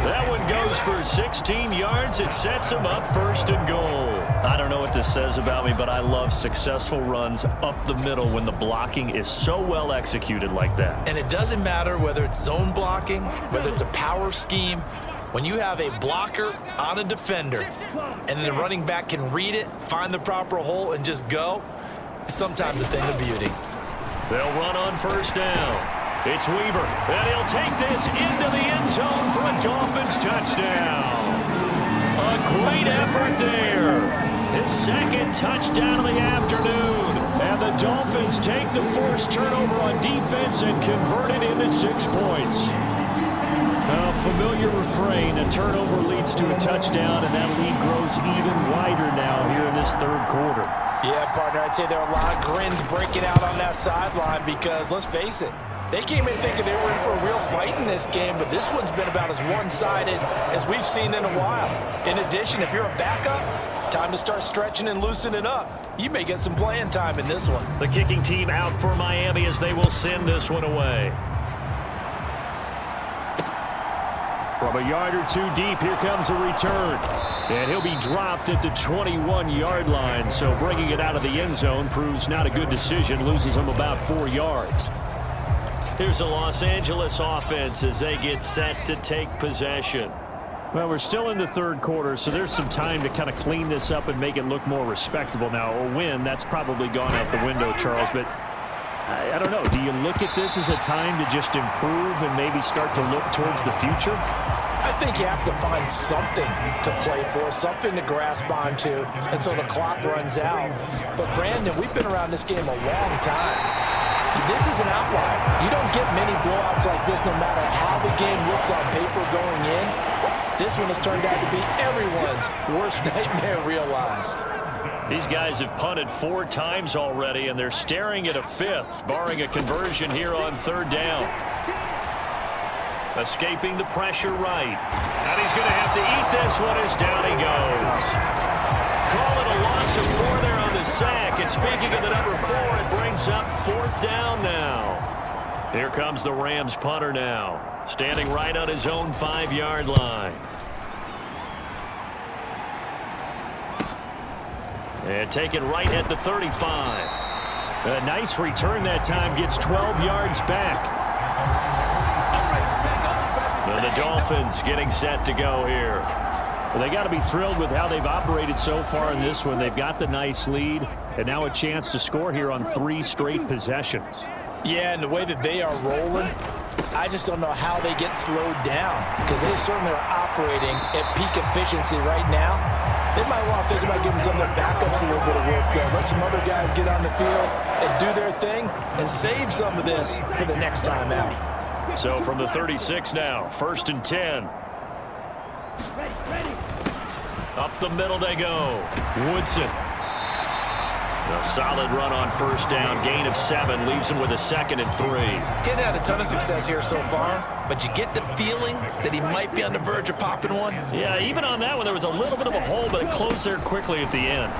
That one goes for 16 yards. It sets him up 1st and goal. I don't know what this says about me, but I love successful runs up the middle when the blocking is so well executed like that. And it doesn't matter whether it's zone blocking, whether it's a power scheme. When you have a blocker on a defender and then the running back can read it, find the proper hole, and just go, it's sometimes a thing of beauty. They'll run on first down. It's Weaver, and he'll take this into the end zone for a Dolphins touchdown. A great effort there. His 2nd touchdown of the afternoon. And the Dolphins take the forced turnover on defense and convert it into 6 points. A familiar refrain, a turnover leads to a touchdown, and that lead grows even wider now here in this 3rd quarter. Yeah, partner, I'd say there are a lot of grins breaking out on that sideline because, let's face it, they came in thinking they were in for a real fight in this game, but this one's been about as one-sided as we've seen in a while. In addition, if you're a backup, time to start stretching and loosening up. You may get some playing time in this one. The kicking team out for Miami as they will send this one away. From a yard or 2 deep, here comes a return. And he'll be dropped at the 21-yard line, so bringing it out of the end zone proves not a good decision, loses him about 4 yards. Here's the Los Angeles offense as they get set to take possession. Well, we're still in the 3rd quarter, so there's some time to kind of clean this up and make it look more respectable now. A win, that's probably gone out the window, Charles, but I don't know. Do you look at this as a time to just improve and maybe start to look towards the future? I think you have to find something to play for, something to grasp onto until the clock runs out. But, Brandon, we've been around this game a long time. This is an outlier. You don't get many blowouts like this no matter how the game looks on paper going in. This one has turned out to be everyone's worst nightmare realized. These guys have punted 4 times already, and they're staring at a 5th, barring a conversion here on 3rd down. Escaping the pressure right. And he's going to have to eat this one as down he goes. Call it a loss of 4 there on the sack. And speaking of the number 4, it brings up 4th down now. Here comes the Rams punter now, standing right on his own 5-yard line. And taken right at the 35. A nice return that time, gets 12 yards back. And the Dolphins getting set to go here. Well, they got to be thrilled with how they've operated so far in this one. They've got the nice lead, and now a chance to score here on 3 straight possessions. Yeah, and the way that they are rolling, I just don't know how they get slowed down, because they certainly are operating at peak efficiency right now. They might want to think about giving some of their backups a little bit of work, though. Let some other guys get on the field and do their thing and save some of this for the next time out. So from the 36 now, 1st and 10. Up the middle they go. Woodson. A solid run on 1st down. Gain of 7 leaves him with a 2nd and 3. Getting had a ton of success here so far, but you get the feeling that he might be on the verge of popping one. Yeah, even on that one, there was a little bit of a hole, but it closed there quickly at the end.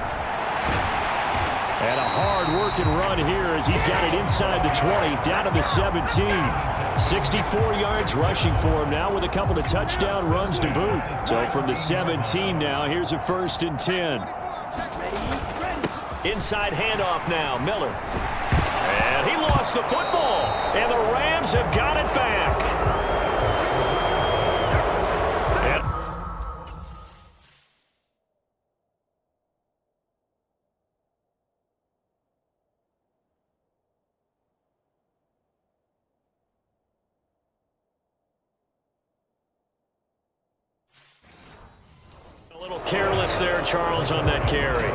And a hard-working run here as he's got it inside the 20, down to the 17. 64 yards rushing for him now with a couple of touchdown runs to boot. So from the 17 now, here's a 1st and 10. Inside handoff now, Miller. And he lost the football. And the Rams have got it back. A little careless there, Charles, on that carry.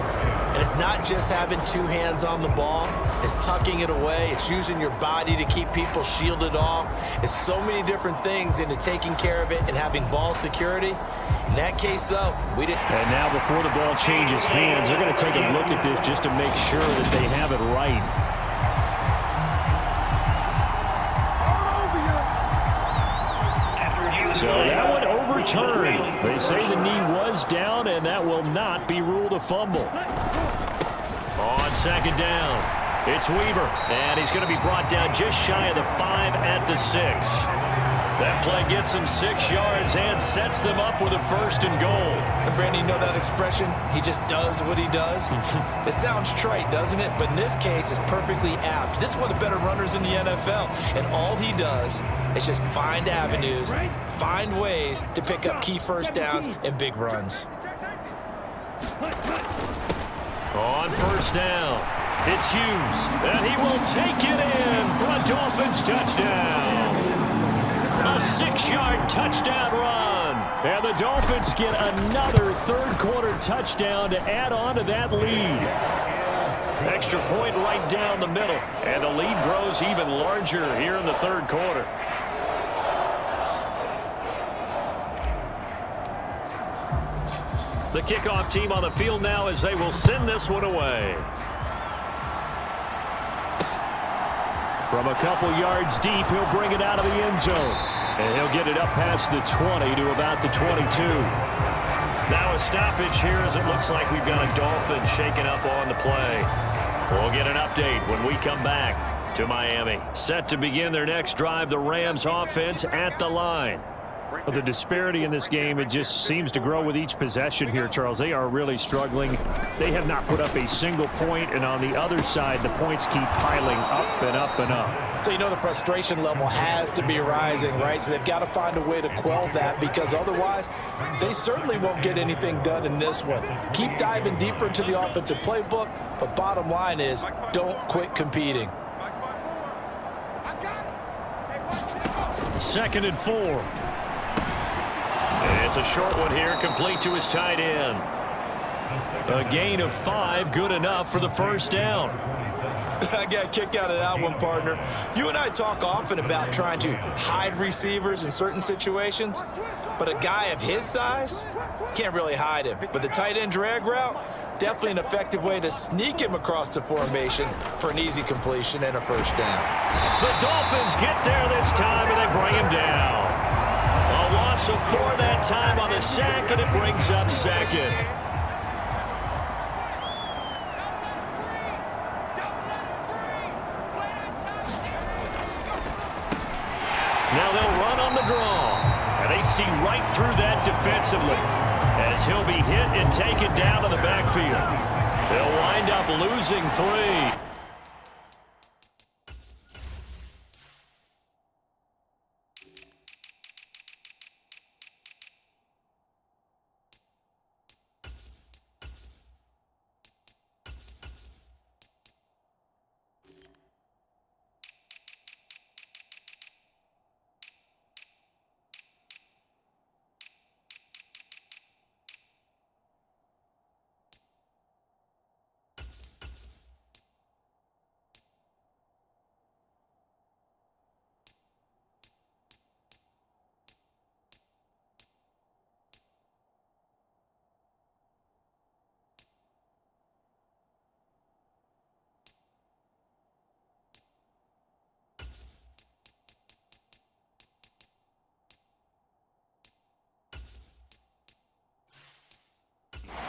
And it's not just having 2 hands on the ball. It's tucking it away. It's using your body to keep people shielded off. It's so many different things into taking care of it and having ball security. In that case, though, we didn't. And now before the ball changes hands, they're going to take a look at this just to make sure that they have it right. So that one overturned. They say the knee was down, and that will not be ruled a fumble. On 2nd down, it's Weaver, and he's going to be brought down just shy of the 5 at the 6. That play gets him 6 yards and sets them up with a 1st and goal. And Brandon, you know that expression? He just does what he does. It sounds trite, doesn't it? But in this case, it's perfectly apt. This is one of the better runners in the NFL, and all he does is just find avenues, find ways to pick up key 1st downs and big runs. On 1st down, it's Hughes, and he will take it in for a Dolphins touchdown. A 6-yard touchdown run. And the Dolphins get another 3rd-quarter touchdown to add on to that lead. Extra point right down the middle, and the lead grows even larger here in the 3rd quarter. The kickoff team on the field now as they will send this one away. From a couple yards deep, he'll bring it out of the end zone. And he'll get it up past the 20 to about the 22. Now a stoppage here as it looks like we've got a Dolphin shaking up on the play. We'll get an update when we come back to Miami. Set to begin their next drive, the Rams offense at the line. Well, the disparity in this game, it just seems to grow with each possession here, Charles. They are really struggling. They have not put up a single point, and on the other side, the points keep piling up and up and up. So you know the frustration level has to be rising, right? So they've got to find a way to quell that, because otherwise they certainly won't get anything done in this one. Keep diving deeper into the offensive playbook, but bottom line is don't quit competing. 2nd and 4. It's a short one here, complete to his tight end. A gain of 5, good enough for the 1st down. I got a kick out of that one, partner. You and I talk often about trying to hide receivers in certain situations, but a guy of his size can't really hide him. But the tight end drag route, definitely an effective way to sneak him across the formation for an easy completion and a 1st down. The Dolphins get there this time, and they bring him down. A loss of 4 that time on the sack, and it brings up 2nd. through that defensively, as he'll be hit and taken down to the backfield. They'll wind up losing 3.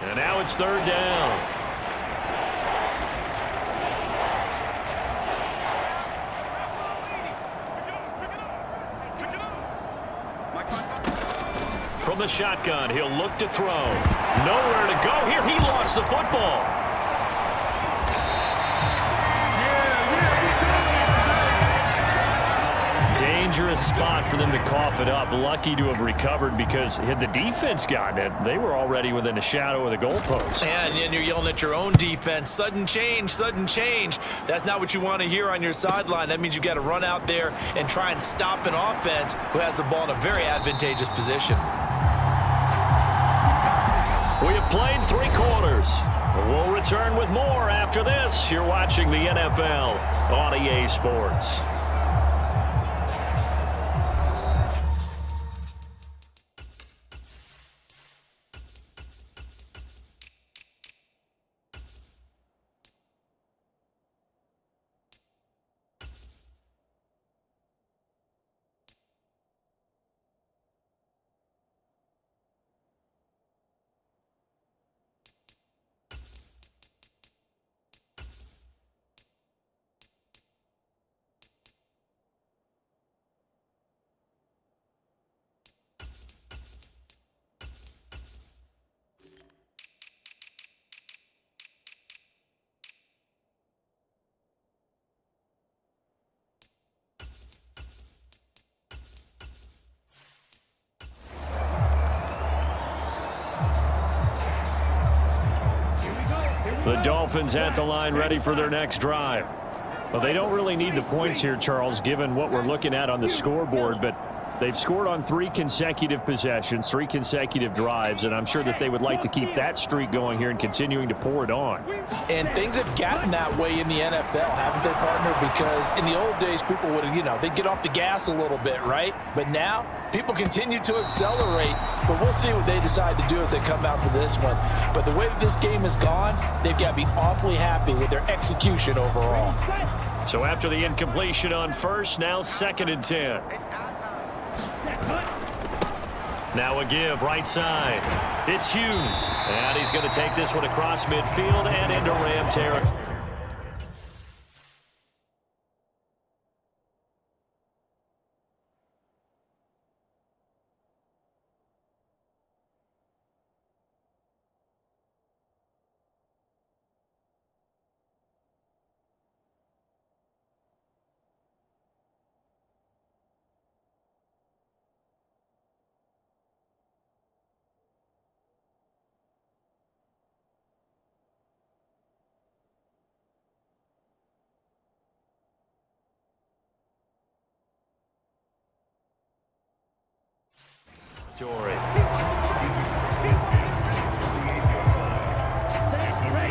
And now it's 3rd down. From the shotgun, he'll look to throw. Nowhere to go here. He lost the football. Dangerous spot for them to cough it up. Lucky to have recovered, because had the defense gotten it, they were already within a shadow of the goalpost. And you're yelling at your own defense. Sudden change, sudden change. That's not what you want to hear on your sideline. That means you got to run out there and try and stop an offense who has the ball in a very advantageous position. We have played 3 quarters. We'll return with more after this. You're watching the NFL on EA Sports. The Dolphins at the line, ready for their next drive. Well, they don't really need the points here, Charles, given what we're looking at on the scoreboard, but they've scored on 3 consecutive possessions, 3 consecutive drives, and I'm sure that they would like to keep that streak going here and continuing to pour it on. And things have gotten that way in the NFL, haven't they, partner? Because in the old days, people would, they'd get off the gas a little bit, right? But now, people continue to accelerate, but we'll see what they decide to do as they come out for this one. But the way that this game has gone, they've got to be awfully happy with their execution overall. So after the incompletion on first, now 2nd and 10. Now a give, right side. It's Hughes. And he's going to take this one across midfield and into Ram territory.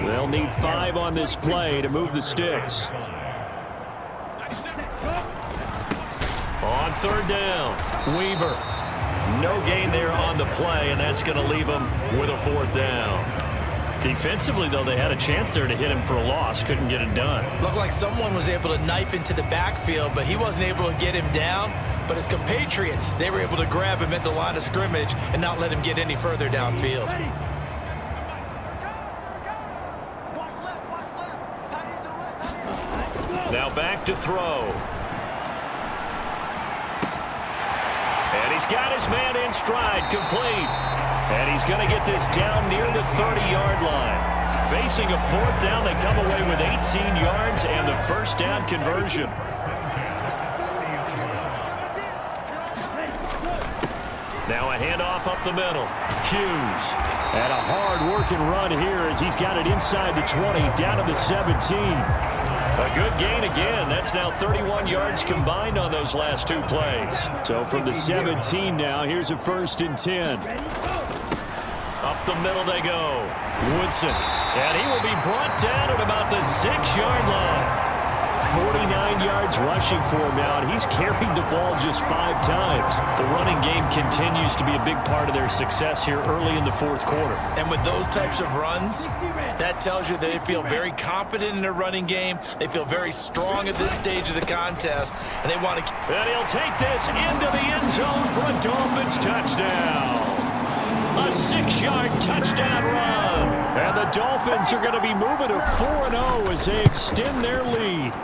They'll need 5 on this play to move the sticks. On 3rd down, Weaver. No gain there on the play, and that's going to leave them with a 4th down. Defensively, though, they had a chance there to hit him for a loss. Couldn't get it done. Looked like someone was able to knife into the backfield, but he wasn't able to get him down. But his compatriots, they were able to grab him at the line of scrimmage and not let him get any further downfield. Now back to throw. And He's got his man in stride, complete. And he's going to get this down near the 30-yard line. Facing a fourth down, they come away with 18 yards and the first down conversion. Now a handoff up the middle. Hughes. And a hard-working run here as he's got it inside the 20, down to the 17. A good gain again. That's now 31 yards combined on those last two plays. So from the 17 now, here's a 1st and 10. Up the middle they go. Woodson. And he will be brought down at about the 6-yard line. 49 yards rushing for him now, and he's carried the ball just 5 times. The running game continues to be a big part of their success here early in the fourth quarter. And with those types of runs, that tells you they feel very confident in their running game. They feel very strong at this stage of the contest, and they want to. And he'll take this into the end zone for a Dolphins touchdown. A 6-yard touchdown run. And the Dolphins are going to be moving to 4-0 as they extend their lead.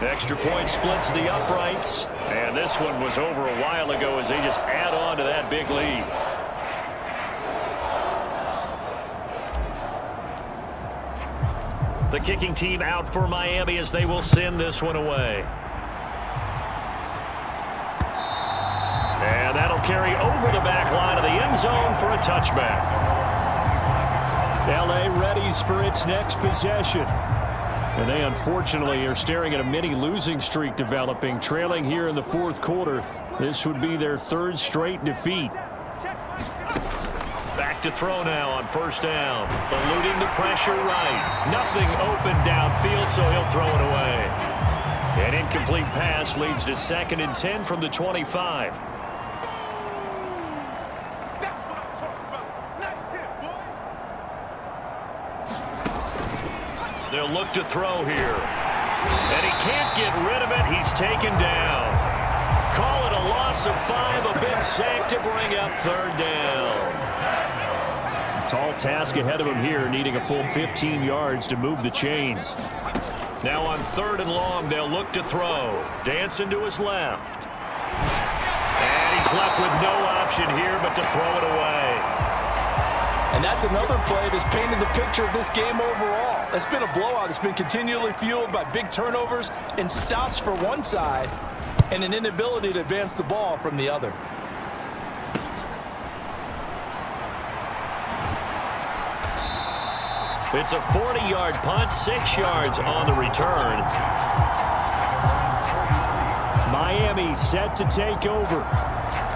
Extra point splits the uprights. And this one was over a while ago as they just add on to that big lead. The kicking team out for Miami as they will send this one away. And that'll carry over the back line of the end zone for a touchback. L.A. readies for its next possession. And they unfortunately are staring at a mini losing streak developing, trailing here in the fourth quarter. This would be their 3rd straight defeat. Back to throw now on 1st down. Eluding the pressure right. Nothing open downfield, so he'll throw it away. An incomplete pass leads to 2nd and 10 from the 25. They'll look to throw here. And he can't get rid of it. He's taken down. Call it a loss of 5. A big sack to bring up 3rd down. Tall task ahead of him here, needing a full 15 yards to move the chains. Now on 3rd and long, they'll look to throw. Dancing to his left. And he's left with no option here but to throw it away. And that's another play that's painted the picture of this game overall. It's been a blowout. It's been continually fueled by big turnovers and stops for one side and an inability to advance the ball from the other. It's a 40-yard punt, 6 yards on the return. Miami set to take over.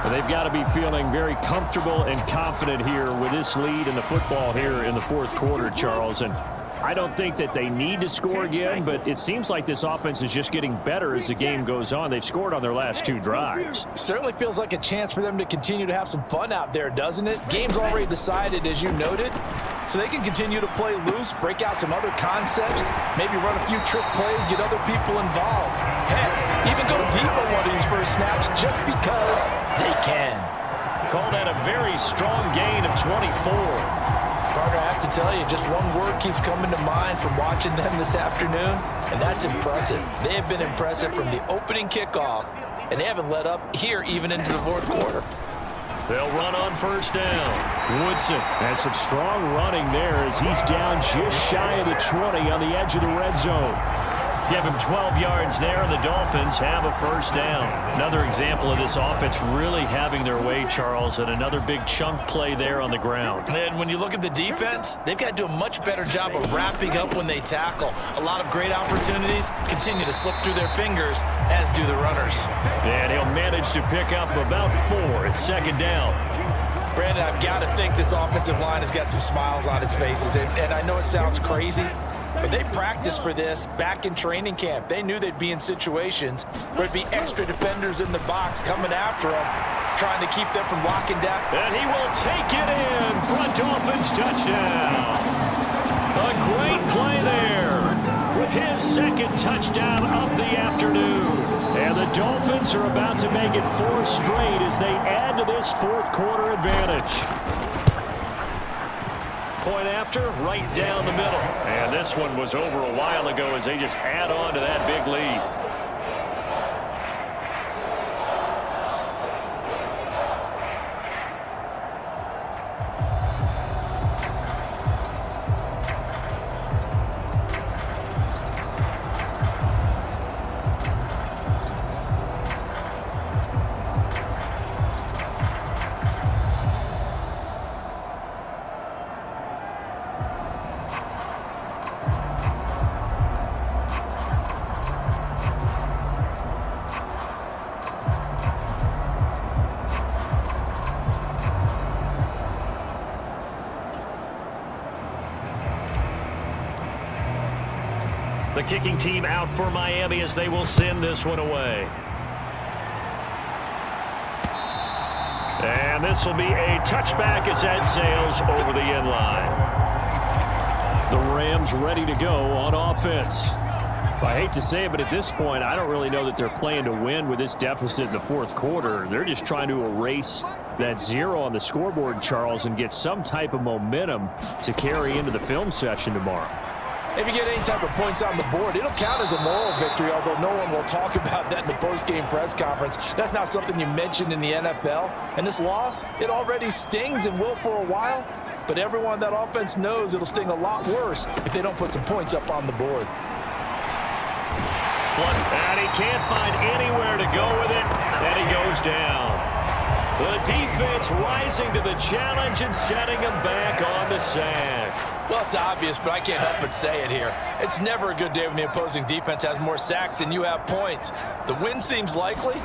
And they've got to be feeling very comfortable and confident here with this lead in the football here in the fourth quarter, Charles. And I don't think that they need to score again, but it seems like this offense is just getting better as the game goes on. They've scored on their last 2 drives. Certainly feels like a chance for them to continue to have some fun out there, doesn't it? Game's already decided, as you noted, so they can continue to play loose, break out some other concepts, maybe run a few trick plays, get other people involved. Heck, even go deep on one of these first snaps just because they can. Call that a very strong gain of 24. Carter, I have to tell you, just one word keeps coming to mind from watching them this afternoon, and that's impressive. They have been impressive from the opening kickoff, and they haven't let up here even into the fourth quarter. They'll run on 1st down. Woodson. And some strong running there as he's down just shy of the 20 on the edge of the red zone. Give him 12 yards there, and the Dolphins have a 1st down. Another example of this offense really having their way, Charles, and another big chunk play there on the ground. And when you look at the defense, they've got to do a much better job of wrapping up when they tackle. A lot of great opportunities continue to slip through their fingers, as do the runners. And he'll manage to pick up about 4 at 2nd down. Brandon, I've got to think this offensive line has got some smiles on its faces. And I know it sounds crazy, but they practiced for this back in training camp. They knew they'd be in situations where it'd be extra defenders in the box coming after them, trying to keep them from locking down. And he will take it in for a Dolphins touchdown. A great play there with his 2nd touchdown of the afternoon. And the Dolphins are about to make it 4 straight as they add to this fourth quarter advantage. Point after, right down the middle. And this one was over a while ago as they just add on to that big lead. The kicking team out for Miami as they will send this one away. And this will be a touchback as that sails over the end line. The Rams ready to go on offense. I hate to say it, but at this point, I don't really know that they're playing to win with this deficit in the fourth quarter. They're just trying to erase that 0 on the scoreboard, Charles, and get some type of momentum to carry into the film session tomorrow. If you get any type of points on the board, it'll count as a moral victory, although no one will talk about that in the post-game press conference. That's not something you mentioned in the NFL. And this loss, it already stings and will for a while, but everyone on that offense knows it'll sting a lot worse if they don't put some points up on the board. And he can't find anywhere to go with it, and he goes down. The defense rising to the challenge and setting him back on the sack. Well, it's obvious, but I can't help but say it here. It's never a good day when the opposing defense has more sacks than you have points. The win seems likely,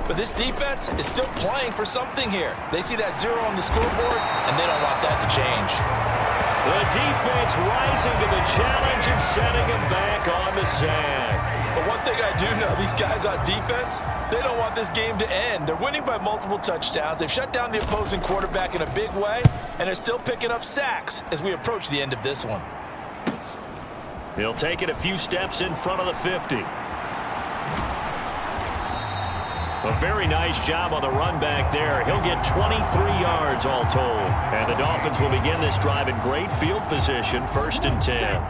but this defense is still playing for something here. They see that 0 on the scoreboard, and they don't want that to change. The defense rising to the challenge and setting him back on the sack. But one thing I do know, these guys on defense, they don't want this game to end. They're winning by multiple touchdowns. They've shut down the opposing quarterback in a big way, and they're still picking up sacks as we approach the end of this one. He'll take it a few steps in front of the 50. A very nice job on the run back there. He'll get 23 yards all told. And the Dolphins will begin this drive in great field position, 1st and 10.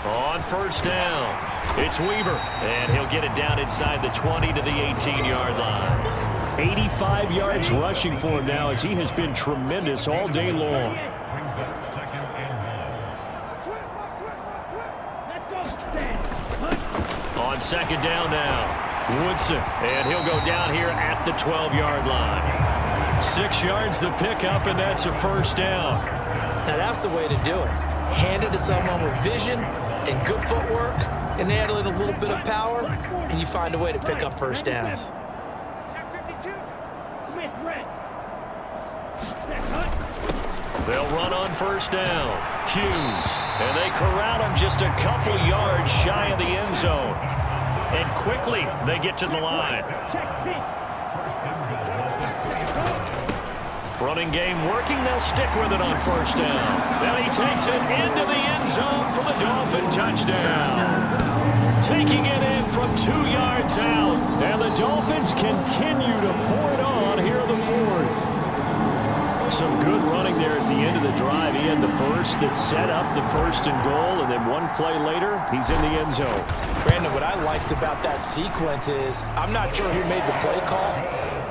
On 1st down, it's Weaver, and he'll get it down inside the 20 to the 18-yard line. 85 yards rushing for him now as he has been tremendous all day long. On 2nd down now, Woodson, and he'll go down here at the 12-yard line. 6 yards the pickup, and that's a 1st down. Now that's the way to do it. Hand it to someone with vision and good footwork, and add in a little bit of power, and you find a way to pick up 1st downs. They'll run on 1st down. Hughes, and they corral him just a couple yards shy of the end zone. And quickly, they get to the line. Running game working. They'll stick with it on 1st down. Then he takes it into the end zone for the Dolphin touchdown. Taking it in from 2 yards out. And the Dolphins continue to pour it on here in the 4th. Some good running there at the end of the drive. He had the burst that set up the 1st and goal, and then one play later, he's in the end zone. Brandon, what I liked about that sequence is I'm not sure who made the play call,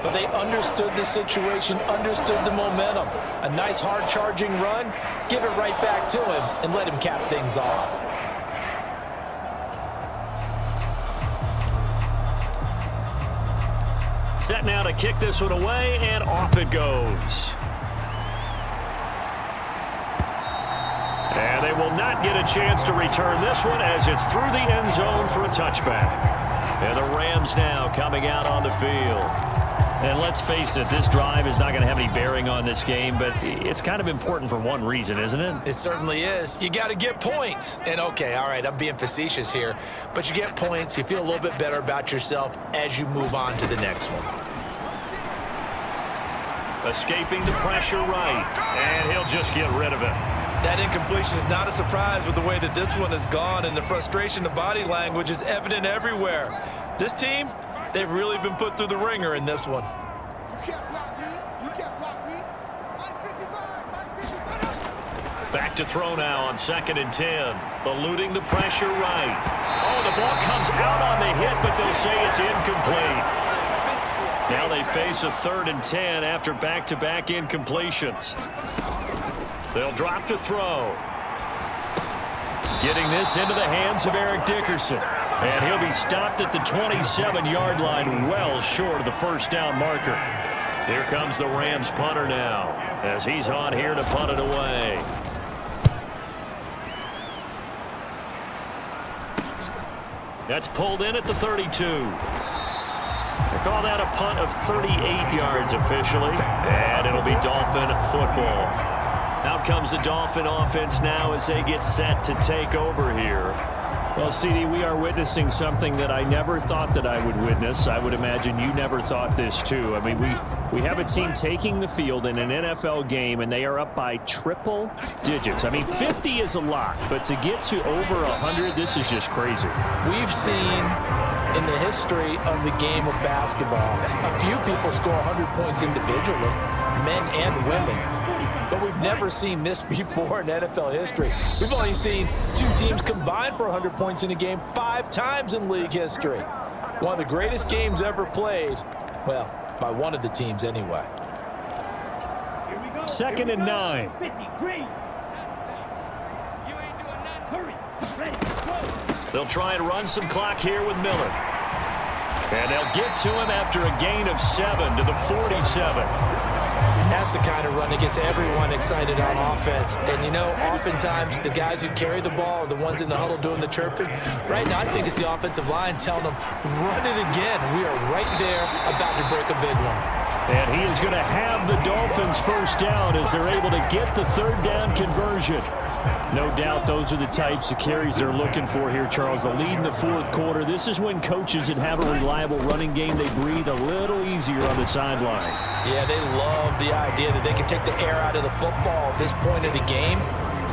but they understood the situation, understood the momentum. A nice hard-charging run, give it right back to him, and let him cap things off. Set now to kick this one away, and off it goes. And they will not get a chance to return this one as it's through the end zone for a touchback. And the Rams now coming out on the field. And let's face it, this drive is not going to have any bearing on this game, but it's kind of important for one reason, isn't it? It certainly is. You got to get points. And okay, all right, I'm being facetious here, but you get points, you feel a little bit better about yourself as you move on to the next one. Escaping the pressure right, and he'll just get rid of it. That incompletion is not a surprise with the way that this one has gone, and the frustration of body language is evident everywhere. This team, they've really been put through the ringer in this one. You can't block me. You can't block me. 55. Back to throw now on 2nd and 10. Eluding the pressure right. Oh, the ball comes out on the hit, but they'll say it's incomplete. Now they face a 3rd and 10 after back-to-back incompletions. They'll drop to throw. Getting this into the hands of Eric Dickerson. And he'll be stopped at the 27-yard line, well short of the 1st down marker. Here comes the Rams punter now, as he's on here to punt it away. That's pulled in at the 32. Call that a punt of 38 yards officially, and it'll be Dolphin football. Out comes the Dolphin offense now as they get set to take over here. Well, CD, we are witnessing something that I never thought that I would witness. I would imagine you never thought this, too. I mean, we have a team taking the field in an NFL game, and they are up by triple digits. I mean, 50 is a lot, but to get to over 100, this is just crazy. We've seen in the history of the game of basketball a few people score 100 points individually, men and women. But we've never seen this before in NFL history. We've only seen two teams combine for 100 points in a game 5 times in league history. One of the greatest games ever played, well, by one of the teams anyway. 2nd and 9. They'll try and run some clock here with Miller. And they'll get to him after a gain of 7 to the 47. That's the kind of run that gets everyone excited on offense. And, you know, oftentimes the guys who carry the ball are the ones in the huddle doing the chirping. Right now, I think it's the offensive line telling them, run it again. We are right there about to break a big one. And he is going to have the Dolphins first down as they're able to get the 3rd down conversion. No doubt those are the types of carries they're looking for here, Charles. The lead in the 4th quarter. This is when coaches that have a reliable running game, they breathe a little easier on the sideline. Yeah, they love the idea that they can take the air out of the football at this point of the game.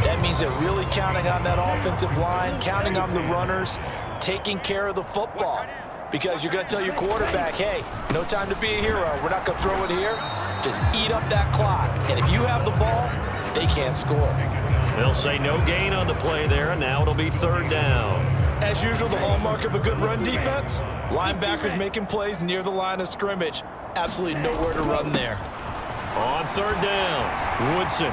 That means they're really counting on that offensive line, counting on the runners, taking care of the football. Because you're going to tell your quarterback, hey, no time to be a hero. We're not going to throw it here. Just eat up that clock. And if you have the ball, they can't score. They'll say no gain on the play there, and now it'll be 3rd down. As usual, the hallmark of a good run defense, linebackers making plays near the line of scrimmage. Absolutely nowhere to run there. On 3rd down, Woodson.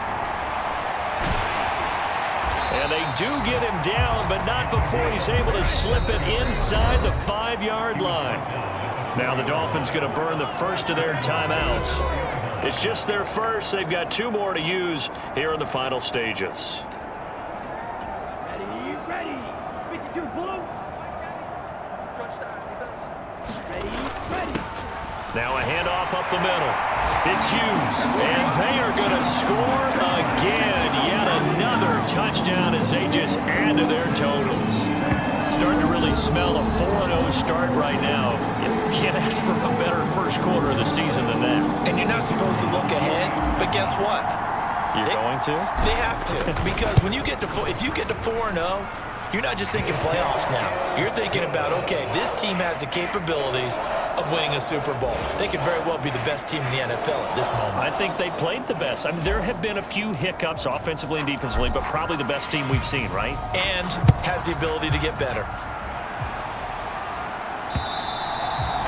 And they do get him down, but not before he's able to slip it inside the 5-yard line. Now the Dolphins going to burn the first of their timeouts. It's just their first. They've got 2 more to use here in the final stages. Ready. 52 blue. Crunch time, defense. Ready. Now a handoff up the middle. It's Hughes, and they are going to score again. Yet another touchdown as they just add to their totals. Starting to really smell a 4-0 start right now. You can't ask for a better first quarter of the season than that. And you're not supposed to look ahead, but guess what? You're going to? They have to, because when you get to if you get to 4-0, you're not just thinking playoffs now. You're thinking about, okay, this team has the capabilities of winning a Super Bowl. They could very well be the best team in the NFL at this moment. I think they played the best. I mean, there have been a few hiccups offensively and defensively, but probably the best team we've seen, right? And has the ability to get better.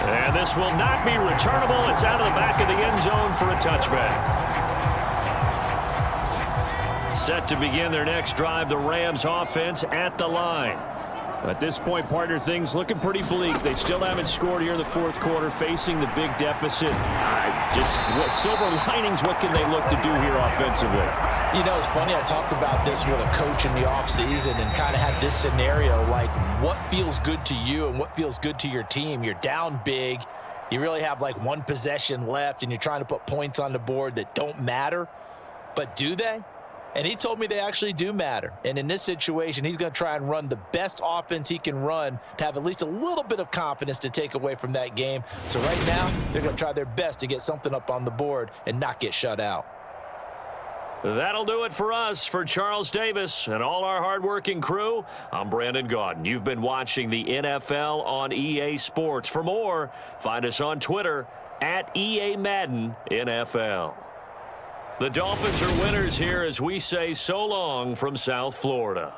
And this will not be returnable. It's out of the back of the end zone for a touchback. Set to begin their next drive, the Rams offense at the line. At this point, partner, things looking pretty bleak. They still haven't scored here in the 4th quarter, facing the big deficit. Silver linings, what can they look to do here offensively? You know, it's funny, I talked about this with a coach in the offseason and kind of had this scenario, like what feels good to you and what feels good to your team. You're down big. You really have like 1 possession left, and you're trying to put points on the board that don't matter. But do they? And he told me they actually do matter. And in this situation, he's going to try and run the best offense he can run to have at least a little bit of confidence to take away from that game. So right now, they're going to try their best to get something up on the board and not get shut out. That'll do it for us. For Charles Davis and all our hardworking crew, I'm Brandon Gaudin. You've been watching the NFL on EA Sports. For more, find us on Twitter at EA Madden NFL. The Dolphins are winners here as we say so long from South Florida.